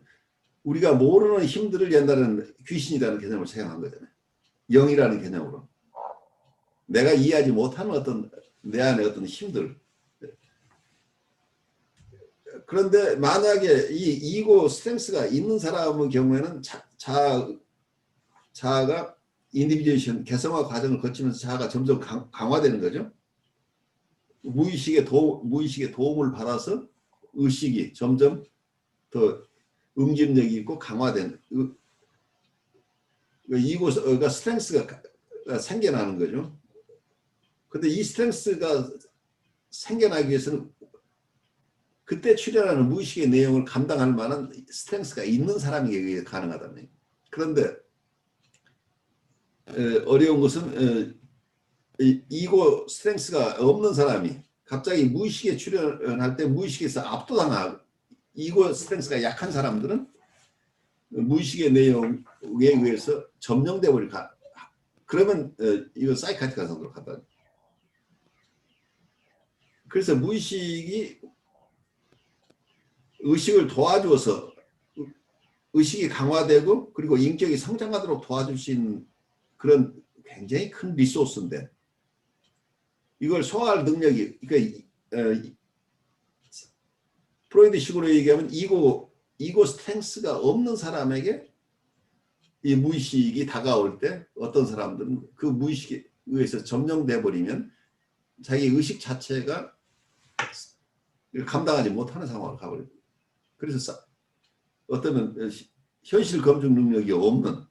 우리가 모르는 힘들을 옛날에는 귀신이라는 개념을 사용한 거잖아요. 영이라는 개념으로. 내가 이해하지 못하는 어떤 내 안에 어떤 힘들. 그런데 만약에 이 이고 스트렝스가 있는 사람의 경우에는 자아가 인디비듀에이션 개성화 과정을 거치면서 자아가 점점 강화되는 거죠. 무의식의 도움을 받아서 의식이 점점 더 응집력이 있고 강화된 이고가 스트렝스가 생겨나는 거죠. 근데 이 스트렝스가 생겨나기 위해서는 그때 출현하는 무의식의 내용을 감당할 만한 스트렝스가 있는 사람에게 의해 가능하다는 얘기예요. 그런데 어려운 것은 이고 스트렝스가 없는 사람이 갑자기 무의식에 출현할 때 무의식에서 압도당하고 이고 스트렝스가 약한 사람들은 무의식의 내용에 의해서 점령돼 버릴 그러면 이거 사이카틱한 상태로 간다. 그래서 무의식이 의식을 도와줘서 의식이 강화되고 그리고 인격이 성장하도록 도와줄 수 있는 그런 굉장히 큰 리소스인데 이걸 소화할 능력이 그러니까 프로이드식으로 얘기하면 이고 스트렝스가 없는 사람에게 이 무의식이 다가올 때 어떤 사람들은 그 무의식에 의해서 점령돼 버리면 자기 의식 자체가 감당하지 못하는 상황을 가버려요. 그래서 어쩌면 현실 검증 능력이 없는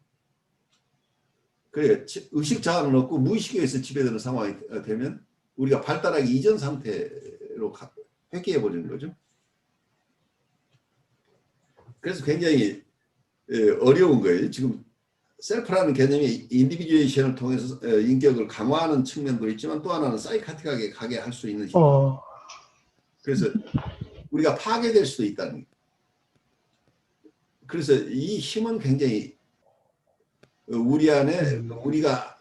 그래 의식 자아는 없고 무의식에 의해서 지배되는 상황이 되면 우리가 발달하기 이전 상태로 회귀해 버리는 거죠. 그래서 굉장히 어려운 거예요. 지금 셀프라는 개념이 인디비듀에이션을 통해서 인격을 강화하는 측면도 있지만 또 하나는 사이카틱하게 가게 할 수 있는 힘. 그래서 우리가 파괴될 수도 있다는 거예요. 그래서 이 힘은 굉장히 우리 안에 우리가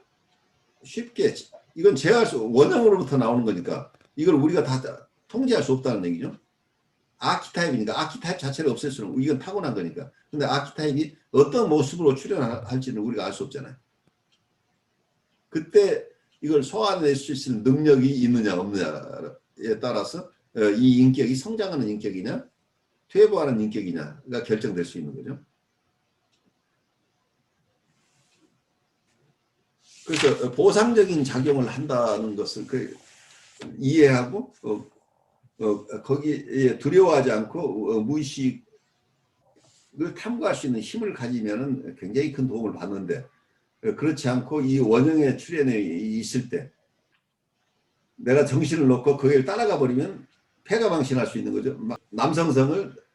쉽게 이건 제어할 수 원형으로부터 나오는 거니까 이걸 우리가 다 통제할 수 없다는 얘기죠. 아키타입이니까 아키타입 자체를 없앨 수는 이건 타고난 거니까. 근데 아키타입이 어떤 모습으로 출현할지는 우리가 알 수 없잖아요. 그때 이걸 소화낼 수 있는 능력이 있느냐 없느냐에 따라서 이 인격이 성장하는 인격이냐 퇴보하는 인격이냐가 결정될 수 있는 거죠. 그래서 보상적인 작용을 한다는 것을 이해하고 거기에 두려워하지 않고 무의식을 탐구할 수 있는 힘을 가지면 굉장히 큰 도움을 받는데 그렇지 않고 이 원형의 출현에 있을 때 내가 정신을 놓고 거기를 따라가 버리면 패가망신할 수 있는 거죠. 남성성을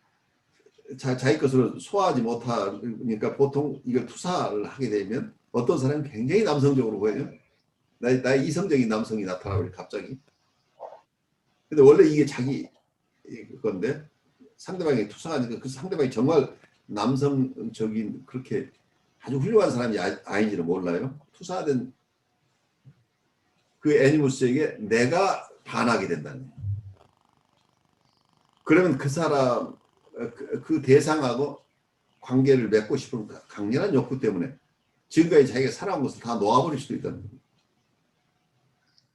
자기 것으로 소화하지 못하니까 보통 이걸 투사를 하게 되면 어떤 사람은 굉장히 남성적으로 보여요. 나의 이성적인 남성이 나타나버려 갑자기. 근데 원래 이게 자기 건데 상대방이 투사하니까 그 상대방이 정말 남성적인 그렇게 아주 훌륭한 사람이 아닌지는 몰라요. 투사된 그 애니무스에게 내가 반하게 된다는 거예요. 그러면 그 사람 그 대상하고 관계를 맺고 싶은 강렬한 욕구 때문에 지금까지 자기가 살아온 것을 다 놓아버릴 수도 있다는 거예요.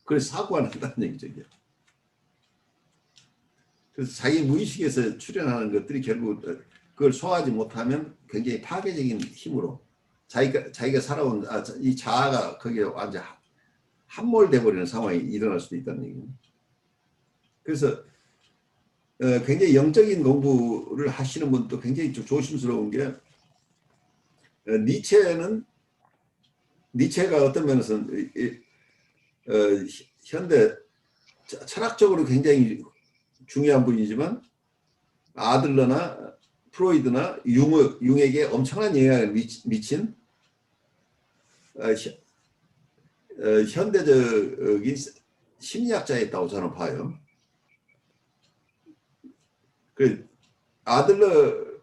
그래서 사고가 난다는 얘기죠. 이게. 그래서 자기 무의식에서 출현하는 것들이 결국 그걸 소화하지 못하면 굉장히 파괴적인 힘으로 자기가 살아온 이 자아가 거기에 완전 함몰돼 버리는 상황이 일어날 수도 있다는 얘기예요. 그래서 굉장히 영적인 공부를 하시는 분도 굉장히 조심스러운 게 니체가 어떤 면에서는 현대 철학적으로 굉장히 중요한 분이지만 아들러나 프로이드나 융에게 엄청난 영향을 미친 현대적인 심리학자였다고 저는 봐요. 그 아들러의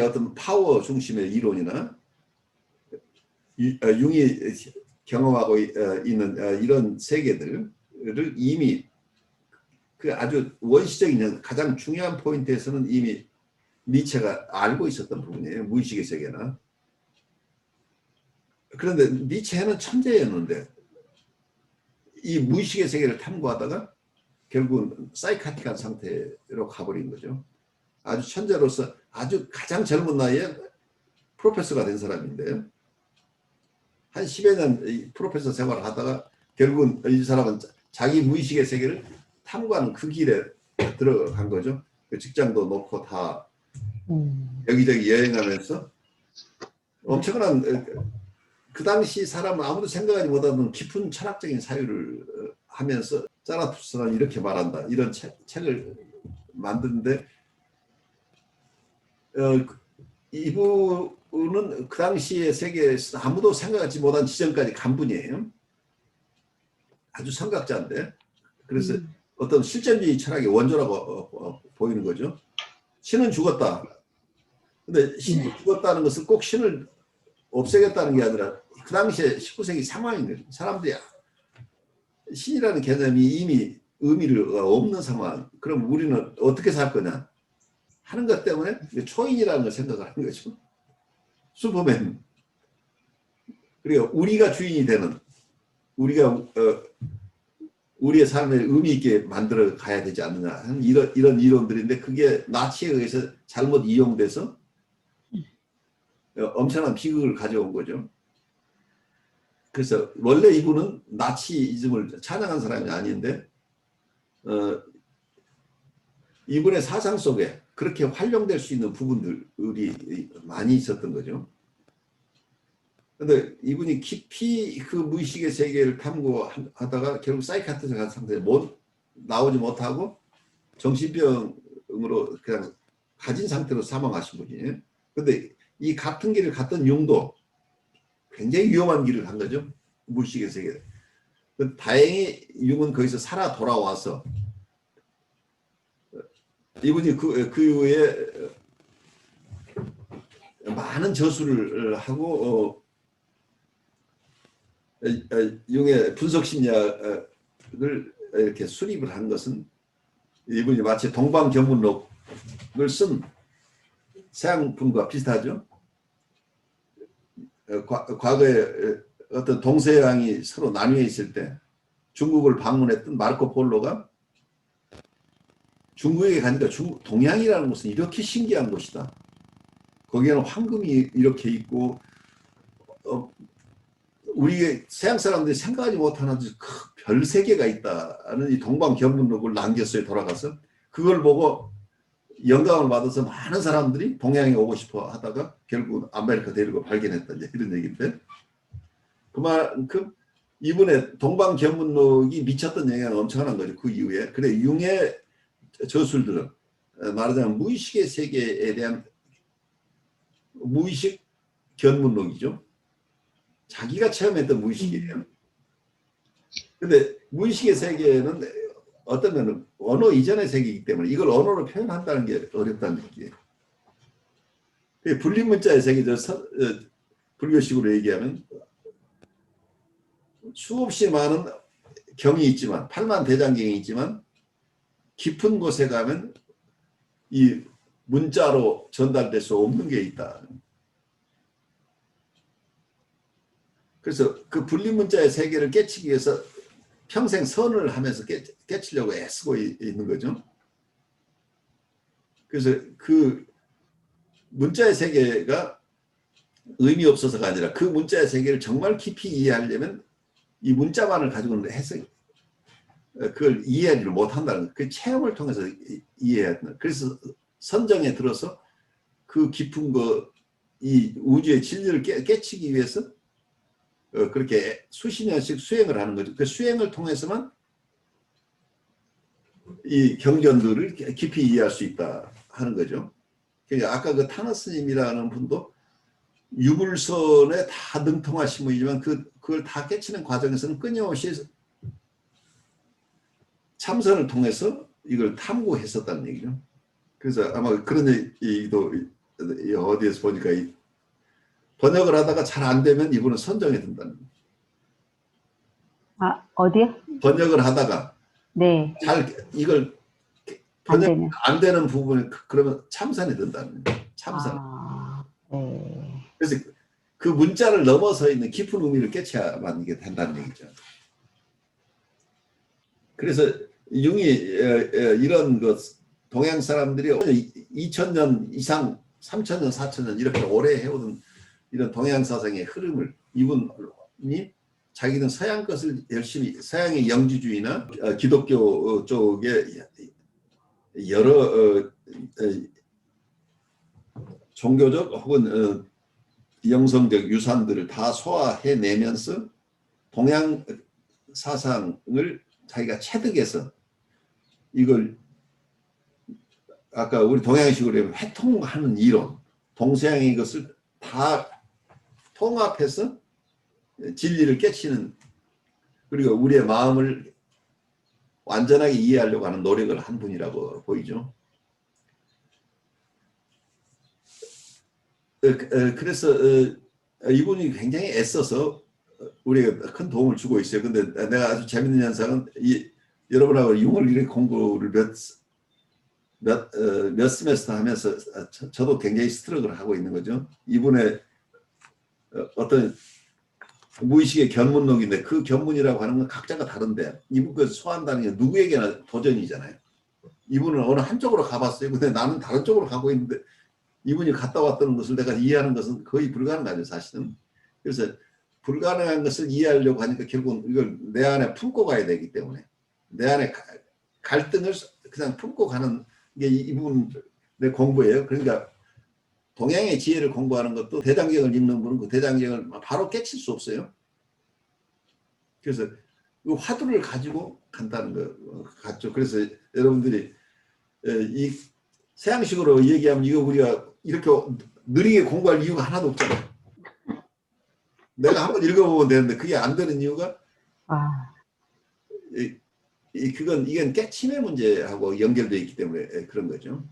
어떤 파워 중심의 이론이나 융이 경험하고 있는 이런 세계들을 이미 그 아주 원시적인 가장 중요한 포인트에서는 이미 니체가 알고 있었던 부분이에요. 무의식의 세계나. 그런데 니체는 천재였는데 이 무의식의 세계를 탐구하다가 결국은 사이카틱한 상태로 가버린 거죠. 아주 천재로서 아주 가장 젊은 나이에 프로페서가 된 사람인데 한 10여 년 프로페서 생활을 하다가 결국은 이 사람은 자기 무의식의 세계를 탐구하는 그 길에 들어간 거죠. 그 직장도 놓고 다 여기저기 여행하면서 엄청난 그 당시 사람은 아무도 생각하지 못하는 깊은 철학적인 사유를 하면서 자라투스는 이렇게 말한다. 이런 책을 만드는데 이분은 그 당시의 세계에서 아무도 생각하지 못한 지점까지 간 분이에요. 아주 선각자인데 그래서 음. 어떤 실존주의 철학의 원조라고 보이는 거죠. 신은 죽었다. 근데 신이 죽었다는 것은 꼭 신을 없애겠다는 게 아니라 그 당시에 19세기 상황인 거죠. 사람들이 신이라는 개념이 이미 의미가 없는 상황. 그럼 우리는 어떻게 살 거냐 하는 것 때문에 초인이라는 걸 생각을 하는 거죠. 슈퍼맨. 그리고 우리가 주인이 되는 우리가 우리의 삶을 의미 있게 만들어 가야 되지 않느냐 하는 이런 이론들인데 그게 나치에 의해서 잘못 이용돼서 엄청난 비극을 가져온 거죠. 그래서 원래 이분은 나치이즘을 찬양한 사람이 아닌데 이분의 사상 속에 그렇게 활용될 수 있는 부분들이 많이 있었던 거죠. 근데 이분이 깊이 그 무의식의 세계를 탐구하다가 결국 사이카트에 간 상태에 나오지 못하고 정신병으로 그냥 가진 상태로 사망하신 분이에요. 근데 이 같은 길을 갔던 융도 굉장히 위험한 길을 간 거죠. 무의식의 세계. 다행히 융은 거기서 살아 돌아와서 이분이 그 이후에 많은 저수를 하고 융의 분석심리학을 이렇게 수립을 한 것은 이분이 마치 동방견문록을 쓴 서양분과 비슷하죠. 과거에 어떤 동서양이 서로 나뉘어 있을 때 중국을 방문했던 마르코 폴로가 중국에 가니까 동양이라는 것은 이렇게 신기한 곳이다. 거기에는 황금이 이렇게 있고 우리 서양 사람들이 생각하지 못하는 별 세계가 있다는 이 동방견문록을 남겼어요. 돌아가서 그걸 보고 영감을 받아서 많은 사람들이 동양에 오고 싶어 하다가 결국 아메리카 대륙을 발견했다 이런 얘기인데 그만큼 이분의 동방견문록이 미쳤던 영향은 엄청난 거죠. 그 이후에. 그래 융의 저술들은 말하자면 무의식의 세계에 대한 무의식 견문록이죠. 자기가 체험했던 무의식이에요. 근데 무의식의 세계는 어떤 면은 언어 이전의 세계이기 때문에 이걸 언어로 표현한다는 게 어렵다는 얘기예요. 분리문자의 세계죠. 불교식으로 얘기하면 수없이 많은 경이 있지만 8만 대장경이 있지만 깊은 곳에 가면 이 문자로 전달될 수 없는 게 있다. 그래서 그 분리문자의 세계를 깨치기 위해서 평생 선을 하면서 깨치려고 애쓰고 있는 거죠. 그래서 그 문자의 세계가 의미 없어서가 아니라 그 문자의 세계를 정말 깊이 이해하려면 이 문자만을 가지고는 그걸 이해하지를 못한다는 그 체험을 통해서 이해해야 된다. 그래서 선정에 들어서 그 깊은 이 우주의 진리를 깨치기 위해서 그렇게 수십 년씩 수행을 하는 거죠. 그 수행을 통해서만 이 경전들을 깊이 이해할 수 있다 하는 거죠. 그러니까 아까 그 타나 스님이라는 분도 유불선에 다 능통하신 분이지만 그걸 다 깨치는 과정에서는 끊임없이 참선을 통해서 이걸 탐구했었다는 얘기죠. 그래서 아마 그런 얘기도 어디에서 보니까 번역을 하다가 잘 안 되면 이분은 선정에 든다는 거예요. 아, 어디요? 번역을 하다가 네. 이걸 번역 안 되는 부분을 그러면 참선에 든다는 거예요. 참선. 아, 네. 그래서 그 문자를 넘어서 있는 깊은 의미를 깨쳐야만 이게 된다는 얘기죠. 그래서 융이 이런 동양 사람들이 2000년 이상 3000년 4000년 이렇게 오래 해오던 이런 동양 사상의 흐름을 이분이 자기는 서양 것을 열심히 서양의 영지주의나 기독교 쪽에 여러 종교적 혹은 영성적 유산들을 다 소화해내면서 동양 사상을 자기가 체득해서 이걸 아까 우리 동양식으로 하면 회통하는 이론, 동서양의 것을 다 통합해서 진리를 깨치는 그리고 우리의 마음을 완전하게 이해하려고 하는 노력을 한 분이라고 보이죠. 그래서 이분이 굉장히 애써서 우리가 큰 도움을 주고 있어요. 근데 내가 아주 재밌는 현상은 여러분하고 융을 공부를 몇 스메스터 하면서 저도 굉장히 스트럭을 하고 있는 거죠. 이분의 어떤 무의식의 견문록인데 그 견문이라고 하는 건 각자가 다른데 이분 그 소화한다는 게 누구에게나 도전이잖아요. 이분은 어느 한쪽으로 가봤어요. 근데 나는 다른 쪽으로 가고 있는데 이분이 갔다 왔다는 것을 내가 이해하는 것은 거의 불가능하죠, 사실은. 그래서 불가능한 것을 이해하려고 하니까 결국은 이걸 내 안에 품고 가야 되기 때문에 내 안에 갈등을 그냥 품고 가는 게 이분의 공부예요. 그러니까 동양의 지혜를 공부하는 것도 대장경을 읽는 분은 그 대장경을 바로 깨칠 수 없어요. 그래서 그 화두를 가지고 간다는 것 같죠. 그래서 여러분들이 이 서양식으로 얘기하면 이거 우리가 이렇게 느리게 공부할 이유가 하나도 없잖아요. 내가 한번 읽어보면 되는데 그게 안 되는 이유가 이건 깨침의 문제하고 연결되어 있기 때문에 그런 거죠.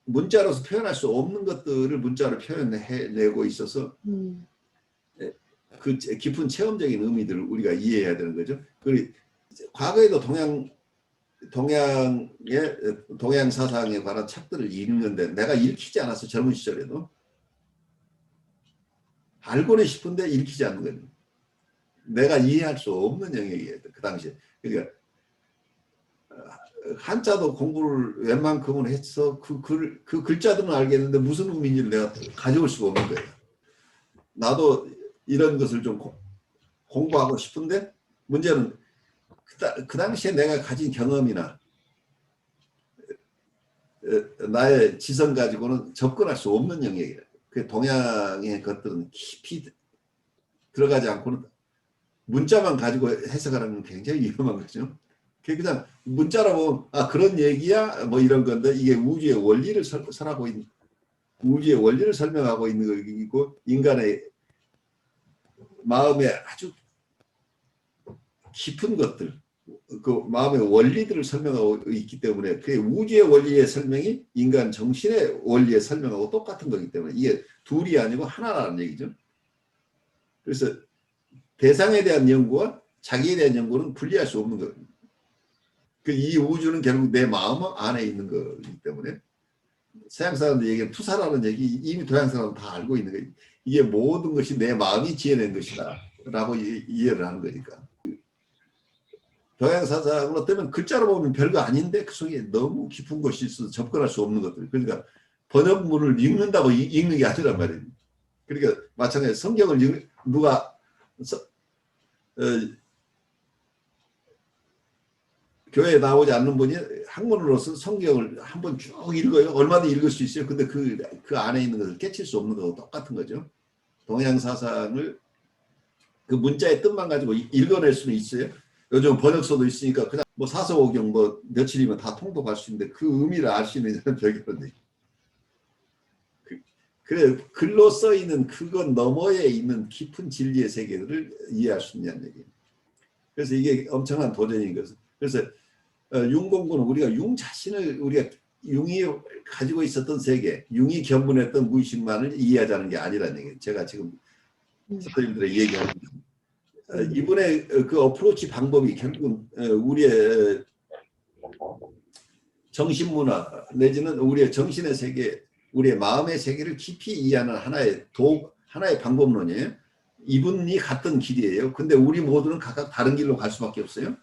문자로서 표현할 수 없는 것들을 문자로 표현해내고 있어서 그 깊은 체험적인 의미들을 우리가 이해해야 되는 거죠. 그리고 과거에도 동양 사상에 관한 책들을 읽는데 내가 읽히지 않았어. 젊은 시절에도. 알고는 싶은데 읽히지 않는 거죠. 내가 이해할 수 없는 영역이에요. 그 당시에. 그러니까 한자도 공부를 웬만큼은 해서 그 글자들은 알겠는데 무슨 의미인지를 내가 가져올 수가 없는 거예요. 나도 이런 것을 좀 공부하고 싶은데 문제는 그 당시에 내가 가진 경험이나 나의 지성 가지고는 접근할 수 없는 영역이에요. 그 동양의 것들은 깊이 들어가지 않고는 문자만 가지고 해석하는 건 굉장히 위험한 거죠. 그냥 문자로 보면 아 그런 얘기야 뭐 이런 건데 이게 우주의 원리를 우주의 원리를 설명하고 있는 것이고 인간의 마음에 아주 깊은 것들 그 마음의 원리들을 설명하고 있기 때문에 그 우주의 원리의 설명이 인간 정신의 원리의 설명하고 똑같은 거기 때문에 이게 둘이 아니고 하나라는 얘기죠. 그래서 대상에 대한 연구와 자기에 대한 연구는 분리할 수 없는 거예요. 이 우주는 결국 내 마음 안에 있는 거기 때문에 서양 사람들 얘기하는 투사라는 얘기 이미 동양 사람은 다 알고 있는 거예요. 이게 모든 것이 내 마음이 지어낸 것이다 라고 이해를 하는 거니까. 동양 사상으로 뜨면 글자로 보면 별거 아닌데 그 속에 너무 깊은 것이 있어서 접근할 수 없는 것들. 그러니까 번역문을 읽는다고 읽는 게 아니란 말이에요. 그러니까 마찬가지로 성경을 누가 교회에 나오지 않는 분이 학문으로서 성경을 한번 쭉 읽어요. 얼마든지 읽을 수 있어요. 근데 그 안에 있는 것을 깨칠 수 없는 거하고 똑같은 거죠. 동양 사상을 그 문자의 뜻만 가지고 읽어낼 수는 있어요. 요즘 번역서도 있으니까 그냥 뭐 사서오경 뭐 며칠이면 다 통독할 수 있는데 그 의미를 알 수 있는 별개인데. 그래 글로 써 있는 그것 너머에 있는 깊은 진리의 세계를 이해할 수 있냐는 얘기예요. 그래서 이게 엄청난 도전인 것은. 그래서 융 공부는 우리가 융 자신을 우리가 융이 가지고 있었던 세계, 융이 견문했던 무의식만을 이해하자는 게 아니라는 얘기예요. 제가 지금 선생님들의 얘기하는 이분의 그 어프로치 방법이 결국은 우리의 정신문화 내지는 우리의 정신의 세계, 우리의 마음의 세계를 깊이 이해하는 하나의 방법론이에요. 이분이 갔던 길이에요. 근데 우리 모두는 각각 다른 길로 갈 수밖에 없어요.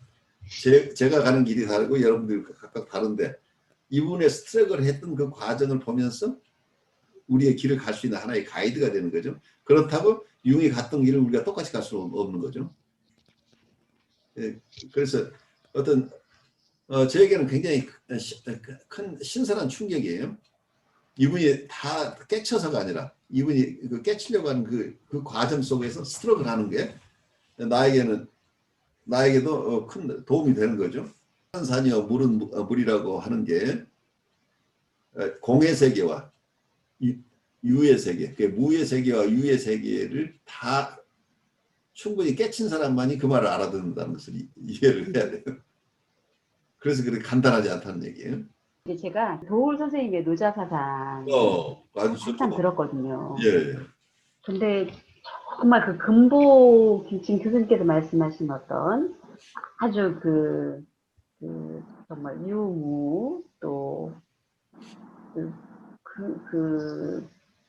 제가 가는 길이 다르고 여러분들 각각 다른데 이분의 스트럭을 했던 그 과정을 보면서 우리의 길을 갈 수 있는 하나의 가이드가 되는 거죠. 그렇다고 융이 갔던 길을 우리가 똑같이 갈 수 없는 거죠. 그래서 어떤 저에게는 굉장히 큰 신선한 충격이에요. 이분이 다 깨쳐서가 아니라 이분이 그 깨치려고 하는 그 과정 속에서 스트럭을 하는 게 나에게도 큰 도움이 되는 거죠. 산이여 물은 물이라고 하는 게 공의 세계와 유의 세계, 무의 세계와 유의 세계를 다 충분히 깨친 사람만이 그 말을 알아듣는다는 것을 이해를 해야 돼요. 그래서 그렇게 간단하지 않다는 얘기예요. 이게 제가 도울 선생님의 노자사상 아주 한참 좋죠. 들었거든요. 예. 근데 정말 그 금보 지금 교수님께서 말씀하신 어떤 아주 정말 유무 또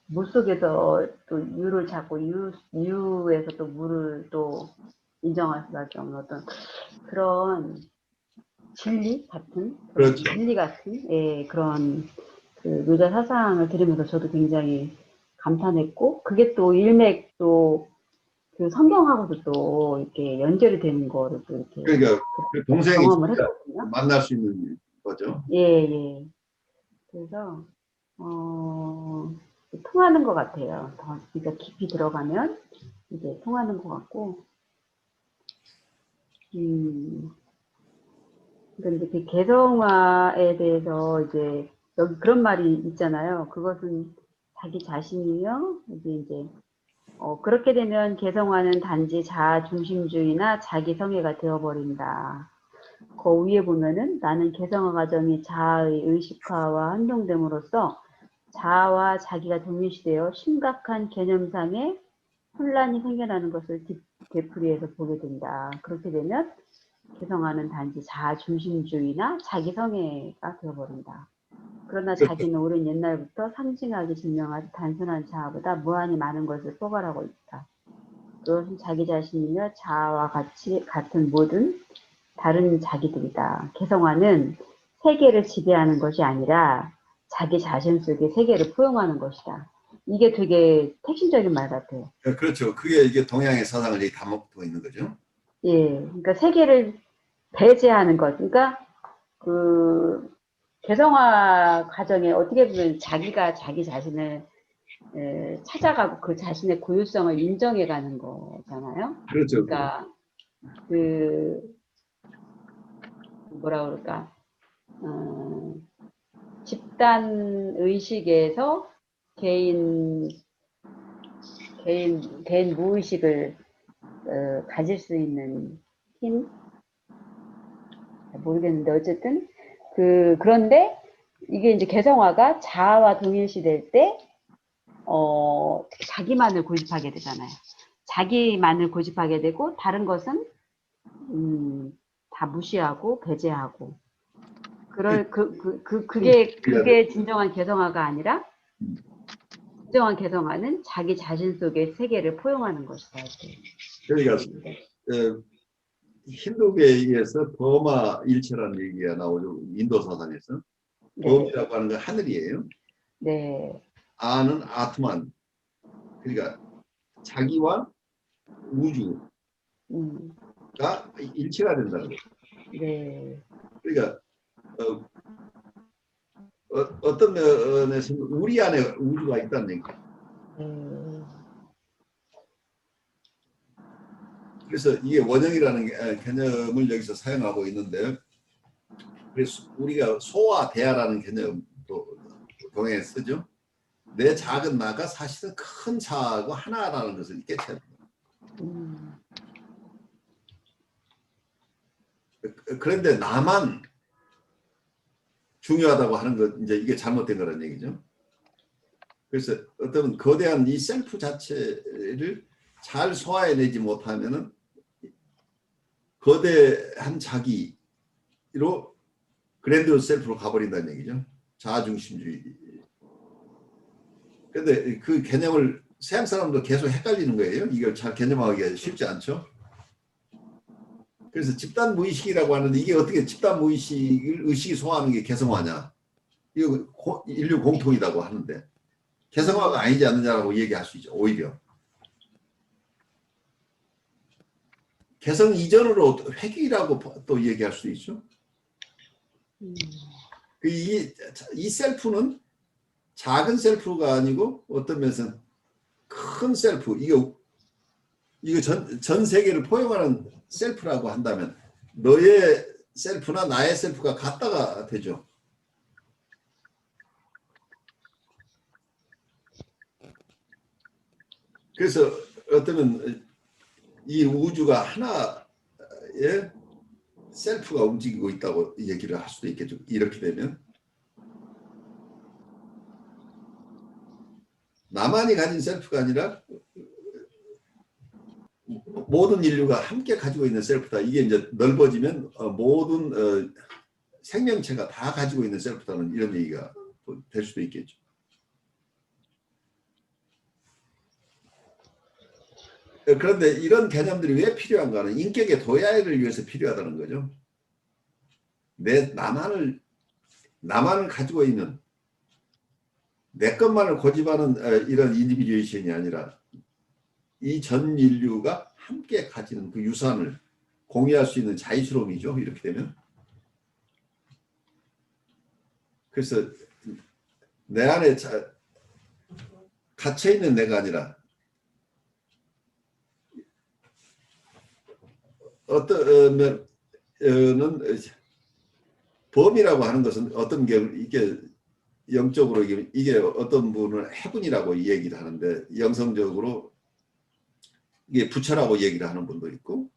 물속에서 또 유를 찾고 유에서 또 물을 또 인정할 수밖에 없는 어떤 그런 진리 같은 그런 그렇죠. 진리 같은 예, 그런 그 노자 사상을 들으면서 저도 굉장히 감탄했고 그게 또 일맥 또 그 성경하고도 또 이렇게 연결이 되는 거를 또 이렇게 그러니까 그 동생이 경험을 진짜 했거든요. 만날 수 있는 거죠. 예, 예. 그래서 어, 통하는 것 같아요. 더 그러니까 깊이 들어가면 이제 통하는 것 같고, 그런데 그 개성화에 대해서 이제 여기 그런 말이 있잖아요. 그것은 자기 자신이며 이제 그렇게 되면 개성화는 단지 자아 중심주의나 자기 성애가 되어버린다. 그 위에 보면은 나는 개성화 과정이 자아의 의식화와 한동됨으로써 자아와 자기가 동일시되어 심각한 개념상의 혼란이 생겨나는 것을 되풀이해서 보게 된다. 그렇게 되면 개성화는 단지 자아 중심주의나 자기 성애가 되어버린다. 그러나 그렇죠. 자기는 오랜 옛날부터 상징하기 증명하듯 단순한 자아보다 무한히 많은 것을 포괄하고 있다. 그것은 자기 자신이며 자아와 같은 모든 다른 자기들이다. 개성화는 세계를 지배하는 것이 아니라 자기 자신 속에 세계를 포용하는 것이다. 이게 되게 핵심적인 말 같아요. 그렇죠. 그게 이게 동양의 사상을 여기 담고 있는 거죠. 예, 그러니까 세계를 배제하는 것. 그러니까 그 개성화 과정에 어떻게 보면 자기가 자기 자신을 찾아가고 그 자신의 고유성을 인정해가는 거잖아요. 그렇죠. 그러니까 그 뭐라 그럴까 집단 의식에서 개인 무의식을 가질 수 있는 힘 모르겠는데 어쨌든 그런데 이게 이제 개성화가 자아와 동일시될 때 자기만을 고집하게 되잖아요. 자기만을 고집하게 되고 다른 것은 다 무시하고 배제하고 그게 진정한 개성화가 아니라 진정한 개성화는 자기 자신 속의 세계를 포용하는 것이다. 그러니까 힌두교에 의해서 버마 일체라는 얘기가 나오죠. 인도 사상에서. 네, 범이라고 하는 건 하늘이에요. 네, 아는 아트만. 그러니까 자기와 우주가 음, 일체가 된다는 거죠. 네, 그러니까 어떤 면에서는 우리 안에 우주가 있다는 얘기예요. 그래서 이게 원형이라는 개념을 여기서 사용하고 있는데, 그래서 우리가 소와 대하라는 개념도 동양에 쓰죠. 내 작은 나가 사실은 큰 자하고 하나라는 것을 깨쳐야 됩니다. 그런데 나만 중요하다고 하는 것, 이제 이게 잘못된 거라는 얘기죠. 그래서 어떤 거대한 이 셀프 자체를 잘 소화해내지 못하면은 거대한 자기로 그랜드 셀프로 가버린다는 얘기죠. 자아중심주의. 근데 그 개념을 서양 사람도 계속 헷갈리는 거예요. 이걸 잘 개념하기가 쉽지 않죠. 그래서 집단 무의식이라고 하는데 이게 어떻게 집단 무의식을 의식이 소화하는 게 개성화냐. 이거 인류 공통이라고 하는데 개성화가 아니지 않느냐라고 얘기할 수 있죠. 오히려. 개성 이전으로 회귀라고 또 얘기할 수 있죠. 이 셀프는 작은 셀프가 아니고 어떤 면에서는 큰 셀프, 이거 전 세계를 포용하는 셀프라고 한다면 너의 셀프나 나의 셀프가 같다가 되죠. 그래서 어쩌면 이 우주가 하나의 셀프가 움직이고 있다고 얘기를 할 수도 있겠죠. 이렇게 되면 나만이 가진 셀프가 아니라 모든 인류가 함께 가지고 있는 셀프다. 이게 이제 넓어지면 모든 생명체가 다 가지고 있는 셀프다는 이런 얘기가 될 수도 있겠죠. 그런데 이런 개념들이 왜 필요한가는 인격의 도야를 위해서 필요하다는 거죠. 나만을 가지고 있는 내 것만을 고집하는 이런 인디비듀에이션이 아니라 이 전 인류가 함께 가지는 그 유산을 공유할 수 있는 자유스러움이죠. 이렇게 되면. 그래서 내 안에 갇혀있는 내가 아니라 어떤 면은 범이라고 하는 것은 어떤 게 이게 영적으로 이게 어떤 분은 해군이라고 얘기를 하는데 영성적으로 이게 부처라고 얘기를 하는 분도 있고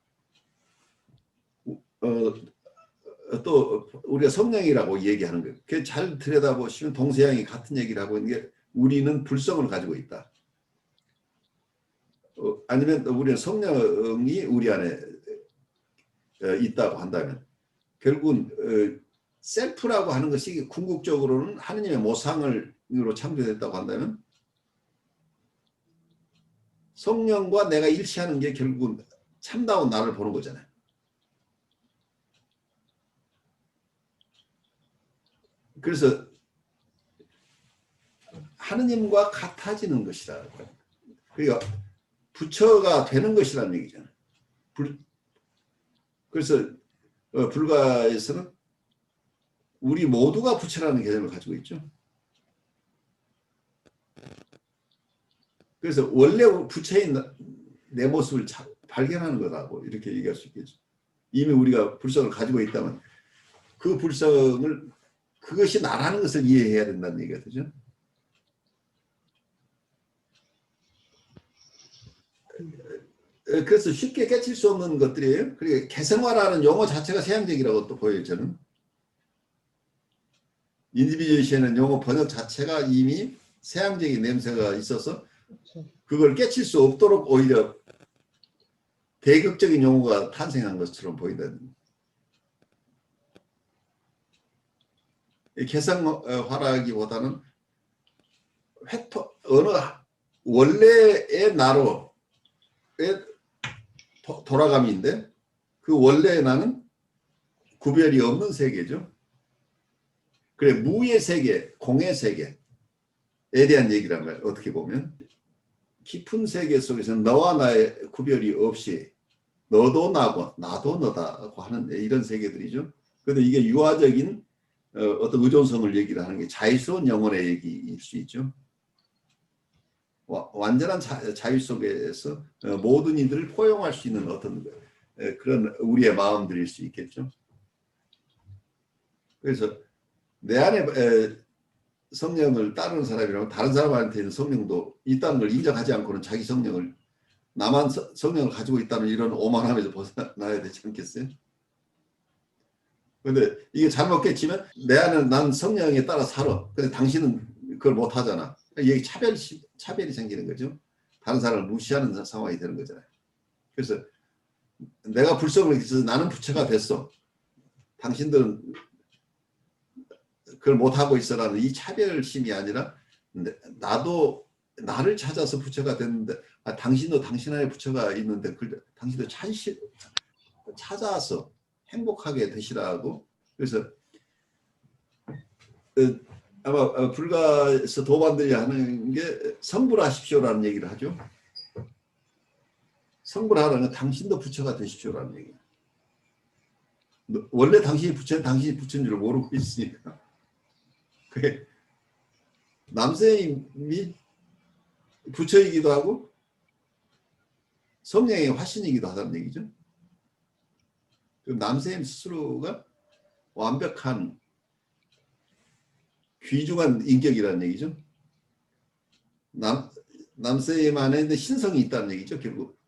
또 우리가 성령이라고 얘기하는 거예요. 그게 잘 들여다보시면 동서양이 같은 얘기를 하고 있는 게 우리는 불성을 가지고 있다. 아니면 우리는 성령이 우리 안에 있다고 한다면 결국은 셀프라고 하는 것이 궁극적으로는 하느님의 모상으로 창조됐다고 한다면 성령과 내가 일치하는 게 결국은 참다운 나를 보는 거잖아요. 그래서 하느님과 같아지는 것이다. 그러니까 부처가 되는 것이라는 얘기잖아요. 그래서 불가에서는 우리 모두가 부처라는 개념을 가지고 있죠. 그래서 원래 부처인 내 모습을 발견하는 거라고 이렇게 얘기할 수 있겠죠. 이미 우리가 불성을 가지고 있다면 그 불성을 그것이 나라는 것을 이해해야 된다는 얘기가 되죠. 그래서 쉽게 깨칠 수 없는 것들이에요. 그리고 개성화라는 용어 자체가 세상적이라고 또 보여요. 저는. 인디비주에이션은 용어 번역 자체가 이미 세상적인 냄새가 있어서 그걸 깨칠 수 없도록 오히려 대극적인 용어가 탄생한 것처럼 보인다는. 개성화라기보다는 어느 원래의 나로의 돌아감인데 그 원래의 나는 구별이 없는 세계죠. 그래 무의 세계, 공의 세계에 대한 얘기란 말이에요. 어떻게 보면 깊은 세계 속에서 너와 나의 구별이 없이 너도 나고 나도 너다고 하는 이런 세계들이죠. 그런데 이게 유아적인 어떤 의존성을 얘기를 하는 게 자유스러운 영혼의 얘기일 수 있죠. 완전한 자유 속에서 모든 이들을 포용할 수 있는 어떤 그런 우리의 마음들일 수 있겠죠. 그래서 내 안에 성령을 따르는 사람이라면 다른 사람한테는 성령도 있다는 걸 인정하지 않고는 자기 성령을 나만 성령을 가지고 있다는 이런 오만함에서 벗어나야 되지 않겠어요? 근데 이게 잘못 깨치면 내 안에 난 성령에 따라 살아. 근데 당신은 그걸 못 하잖아. 이게 차별이 생기는 거죠. 다른 사람을 무시하는 상황이 되는 거잖아요. 그래서 내가 불성을 있어서 나는 부처가 됐어. 당신들은 그걸 못하고 있어라는 이 차별심이 아니라 나도 나를 찾아서 부처가 됐는데 당신도 당신 안에 부처가 있는데 당신도 찾아서 행복하게 되시라고. 그래서 아마 불가에서 도반들이 하는 게 성불하십시오라는 얘기를 하죠. 성불하라는 건 당신도 부처가 되십시오라는 얘기예요. 원래 당신이 부처인 줄 모르고 있으니까. 그게 남생이 부처이기도 하고 성령의 화신이기도 하다는 얘기죠. 남생임 스스로가 완벽한 귀중한 인격이라는 얘기죠. 남생임 안에 신성이 있다는 얘기죠. 결국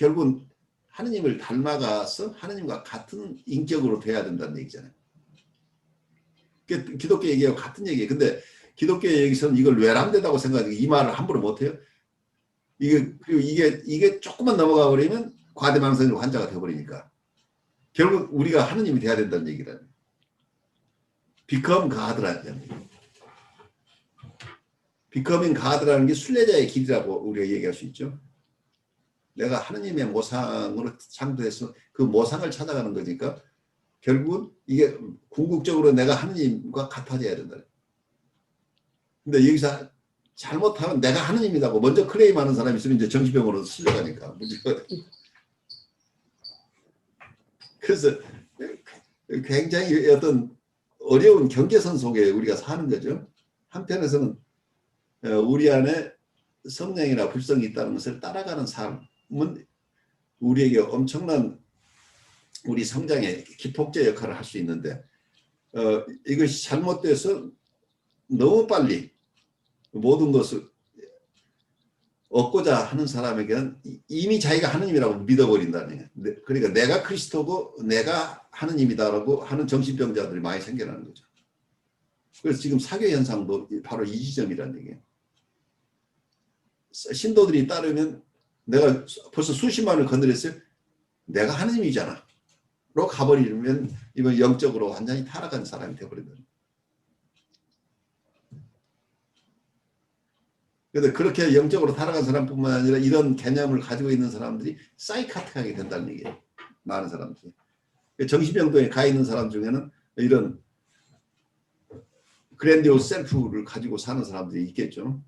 결국은 하느님을 닮아가서 하느님과 같은 인격으로 돼야 된다는 얘기잖아요. 기독교 얘기하고 같은 얘기예요. 근데 기독교 얘기에서는 이걸 외람되다고 생각하고 이 말을 함부로 못해요. 그리고 이게 조금만 넘어가 버리면 과대망상의 환자가 되어버리니까 결국 우리가 하느님이 돼야 된다는 얘기라는 become God라는 얘기. becoming God라는 게 순례자의 길이라고 우리가 얘기할 수 있죠. 내가 하느님의 모상으로 창조해서 그 모상을 찾아가는 거니까 결국은 이게 궁극적으로 내가 하느님과 같아져야 된다. 근데 여기서 잘못하면 내가 하느님이라고 먼저 클레임하는 사람이 있으면 이제 정신병원으로 실려가니까 문제가. 그래서 굉장히 어떤 어려운 경계선 속에 우리가 사는 거죠. 한편에서는 우리 안에 성령이나 불성이 있다는 것을 따라가는 삶은 우리에게 엄청난 우리 성장의 기폭제 역할을 할 수 있는데 이것이 잘못돼서 너무 빨리 모든 것을 얻고자 하는 사람에게는 이미 자기가 하느님이라고 믿어버린다는 거예요. 그러니까 내가 그리스도고 내가 하느님이다라고 하는 정신병자들이 많이 생겨나는 거죠. 그래서 지금 사교 현상도 바로 이 지점이라는 얘기예요. 신도들이 따르면 내가 벌써 수십만을 건드렸어요. 내가 하느님이잖아. 로 가버리면 이건 영적으로 완전히 타락한 사람이 되어버린다. 그런데 그렇게 영적으로 타락한 사람뿐만 아니라 이런 개념을 가지고 있는 사람들이 사이카틱하게 된다는 얘기예요. 많은 사람들이. 정신병동에 가 있는 사람 중에는 이런 그랜디오스 셀프를 가지고 사는 사람들이 있겠죠.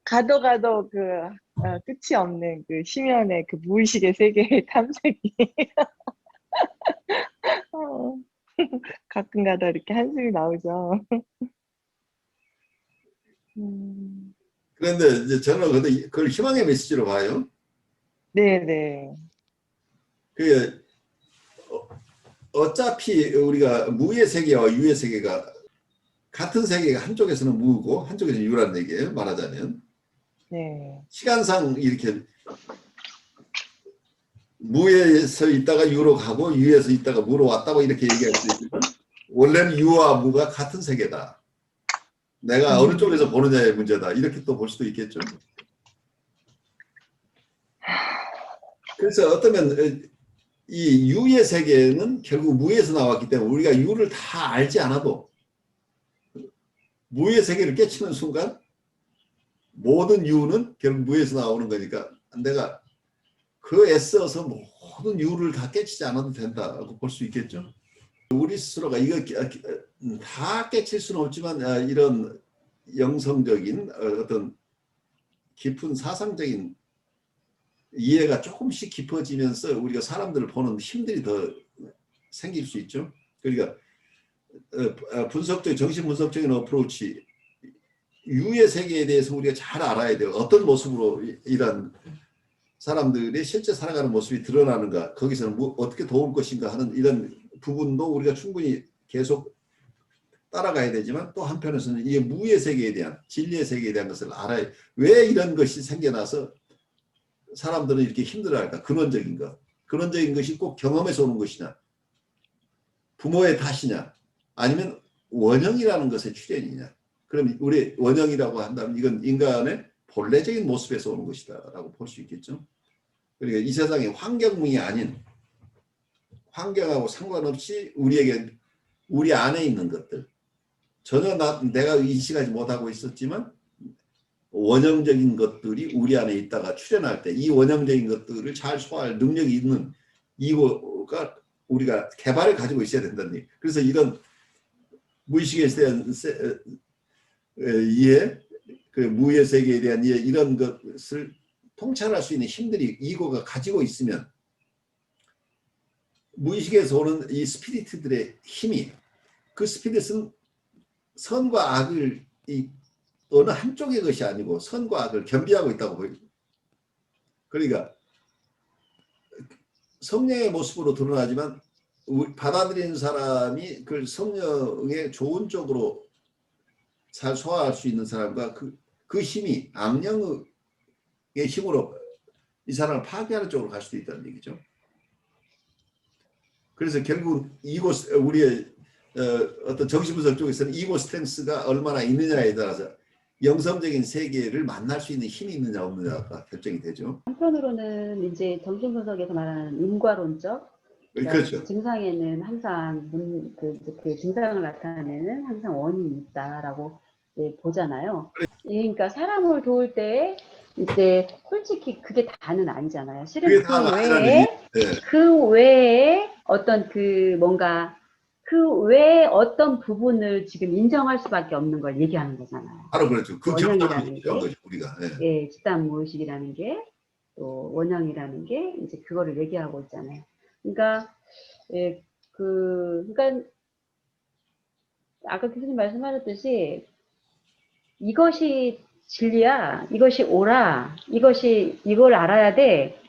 가도 끝이 없는 그 심연의 그 무의식의 세계의 탐색이 가끔가다 이렇게 한숨이 나오죠. 그런데 이제 저는 그걸 희망의 메시지로 봐요. 네네. 어차피 우리가 무의 세계와 유의 세계가 같은 세계가 한쪽에서는 무고 한쪽에서는 유라는 얘기예요. 말하자면. 네. 시간상 이렇게 무에서 있다가 유로 가고 유에서 있다가 무로 왔다고 이렇게 얘기할 수 있지만 원래는 유와 무가 같은 세계다. 내가 어느 쪽에서 보느냐의 문제다. 이렇게 또 볼 수도 있겠죠. 그래서 어쩌면 이 유의 세계는 결국 무에서 나왔기 때문에 우리가 유를 다 알지 않아도 무의 세계를 깨치는 순간 모든 유는 결국 무에서 나오는 거니까 내가 그 애써서 모든 유를 다 깨치지 않아도 된다고 볼 수 있겠죠. 우리 스스로가 이거 다 깨칠 수는 없지만 이런 영성적인 어떤 깊은 사상적인 이해가 조금씩 깊어지면서 우리가 사람들을 보는 힘들이 더 생길 수 있죠. 그러니까 분석적 정신분석적인 어프로치 유의 세계에 대해서 우리가 잘 알아야 돼요. 어떤 모습으로 이런 사람들의 실제 살아가는 모습이 드러나는가, 거기서는 어떻게 도울 것인가 하는 이런 부분도 우리가 충분히 계속 따라가야 되지만 또 한편에서는 이 무의 세계에 대한 진리의 세계에 대한 것을 알아야 왜 이런 것이 생겨나서 사람들은 이렇게 힘들어할까. 근원적인 것. 근원적인 것이 꼭 경험에서 오는 것이냐 부모의 탓이냐 아니면 원형이라는 것의 출현이냐. 그럼 우리 원형이라고 한다면 이건 인간의 본래적인 모습에서 오는 것이다 라고 볼 수 있겠죠. 그러니까 이 세상의 환경이 아닌 환경하고 상관없이 우리에게 우리 안에 있는 것들 전혀 내가 인식하지 못하고 있었지만 원형적인 것들이 우리 안에 있다가 출현할 때 이 원형적인 것들을 잘 소화할 능력이 있는 이거가 우리가 개발을 가지고 있어야 된다는 얘기. 그래서 이런 무의식에 대한 이해, 그 무의 세계에 대한 이해 이런 것을 통찰할 수 있는 힘들이 이거가 가지고 있으면 무의식에서 오는 이 스피리트들의 힘이 그 스피릿은 선과 악을 어느 한쪽의 것이 아니고 선과 악을 겸비하고 있다고 보입니다. 그러니까 성령의 모습으로 드러나지만 받아들이는 사람이 그 성령의 좋은 쪽으로 잘 소화할 수 있는 사람과 그 힘이 악령의 힘으로 이 사람을 파괴하는 쪽으로 갈 수도 있다는 얘기죠. 그래서 결국 우리의 어떤 정신분석 쪽에서는 이고 스트렝스가 얼마나 있느냐에 따라서 영성적인 세계를 만날 수 있는 힘이 있느냐 없느냐가 결정이 되죠. 한편으로는 이제 정신분석에서 말하는 인과론적, 그렇죠. 증상에는 항상 그 증상을 나타내는 항상 원인이 있다라고 보잖아요. 그러니까 사람을 도울 때 이제 솔직히 그게 다는 아니잖아요. 실은 그게 다가 아니라는 얘기. 네. 그 외에 어떤 그 뭔가 그 외에 어떤 부분을 지금 인정할 수밖에 없는 걸 얘기하는 거잖아요. 바로 그렇죠. 그 원형이라는 게, 거죠, 우리가. 네. 예, 집단 무의식이라는 게, 또 원형이라는 게 이제 그거를 얘기하고 있잖아요. 그러니까, 예, 그러니까 아까 교수님 말씀하셨듯이 이것이 진리야, 이것이 옳아, 이걸 알아야 돼.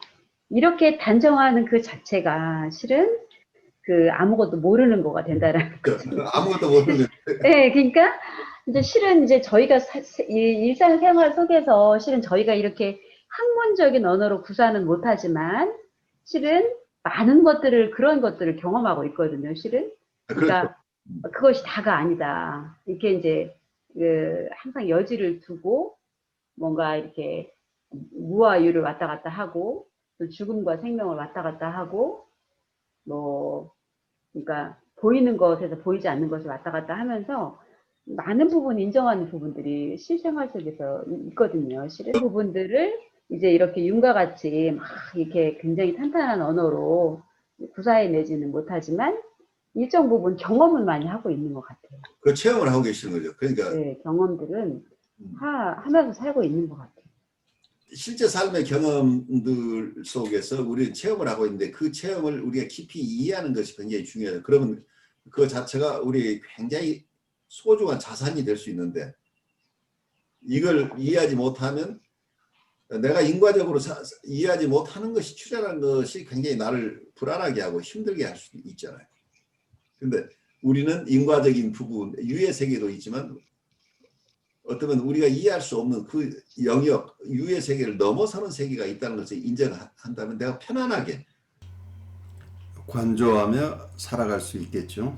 이렇게 단정하는 그 자체가 실은 그 아무것도 모르는 거가 된다라는 거죠. 아무것도 모르는. 네, 그러니까 이제 실은 이제 저희가 일상생활 속에서 실은 저희가 이렇게 학문적인 언어로 구사는 못하지만 실은 많은 것들을 그런 것들을 경험하고 있거든요. 실은 그러니까 그것이 다가 아니다. 이렇게 이제 항상 여지를 두고 뭔가 이렇게 무와 유를 왔다 갔다 하고 또 죽음과 생명을 왔다 갔다 하고 뭐 그러니까 보이는 것에서 보이지 않는 것을 왔다 갔다 하면서 많은 부분 인정하는 부분들이 실생활 속에서 있거든요. 실은 부분들을 이제 이렇게 윤과 같이 막 이렇게 굉장히 탄탄한 언어로 구사해내지는 못하지만 일정 부분 경험을 많이 하고 있는 것 같아요. 그 체험을 하고 계시는 거죠. 그러니까 네, 경험들은 하면서 살고 있는 것 같아요. 실제 삶의 경험들 속에서 우리는 체험을 하고 있는데 그 체험을 우리가 깊이 이해하는 것이 굉장히 중요해요. 그러면 그 자체가 우리 굉장히 소중한 자산이 될 수 있는데 이걸 이해하지 못하면 내가 인과적으로 이해하지 못하는 것이 추자라는 것이 굉장히 나를 불안하게 하고 힘들게 할 수 있잖아요. 근데 우리는 인과적인 부분, 유의 세계도 있지만 어쩌면 우리가 이해할 수 없는 그 영역, 유의 세계를 넘어서는 세계가 있다는 것을 인정한다면 내가 편안하게 관조하며 살아갈 수 있겠죠.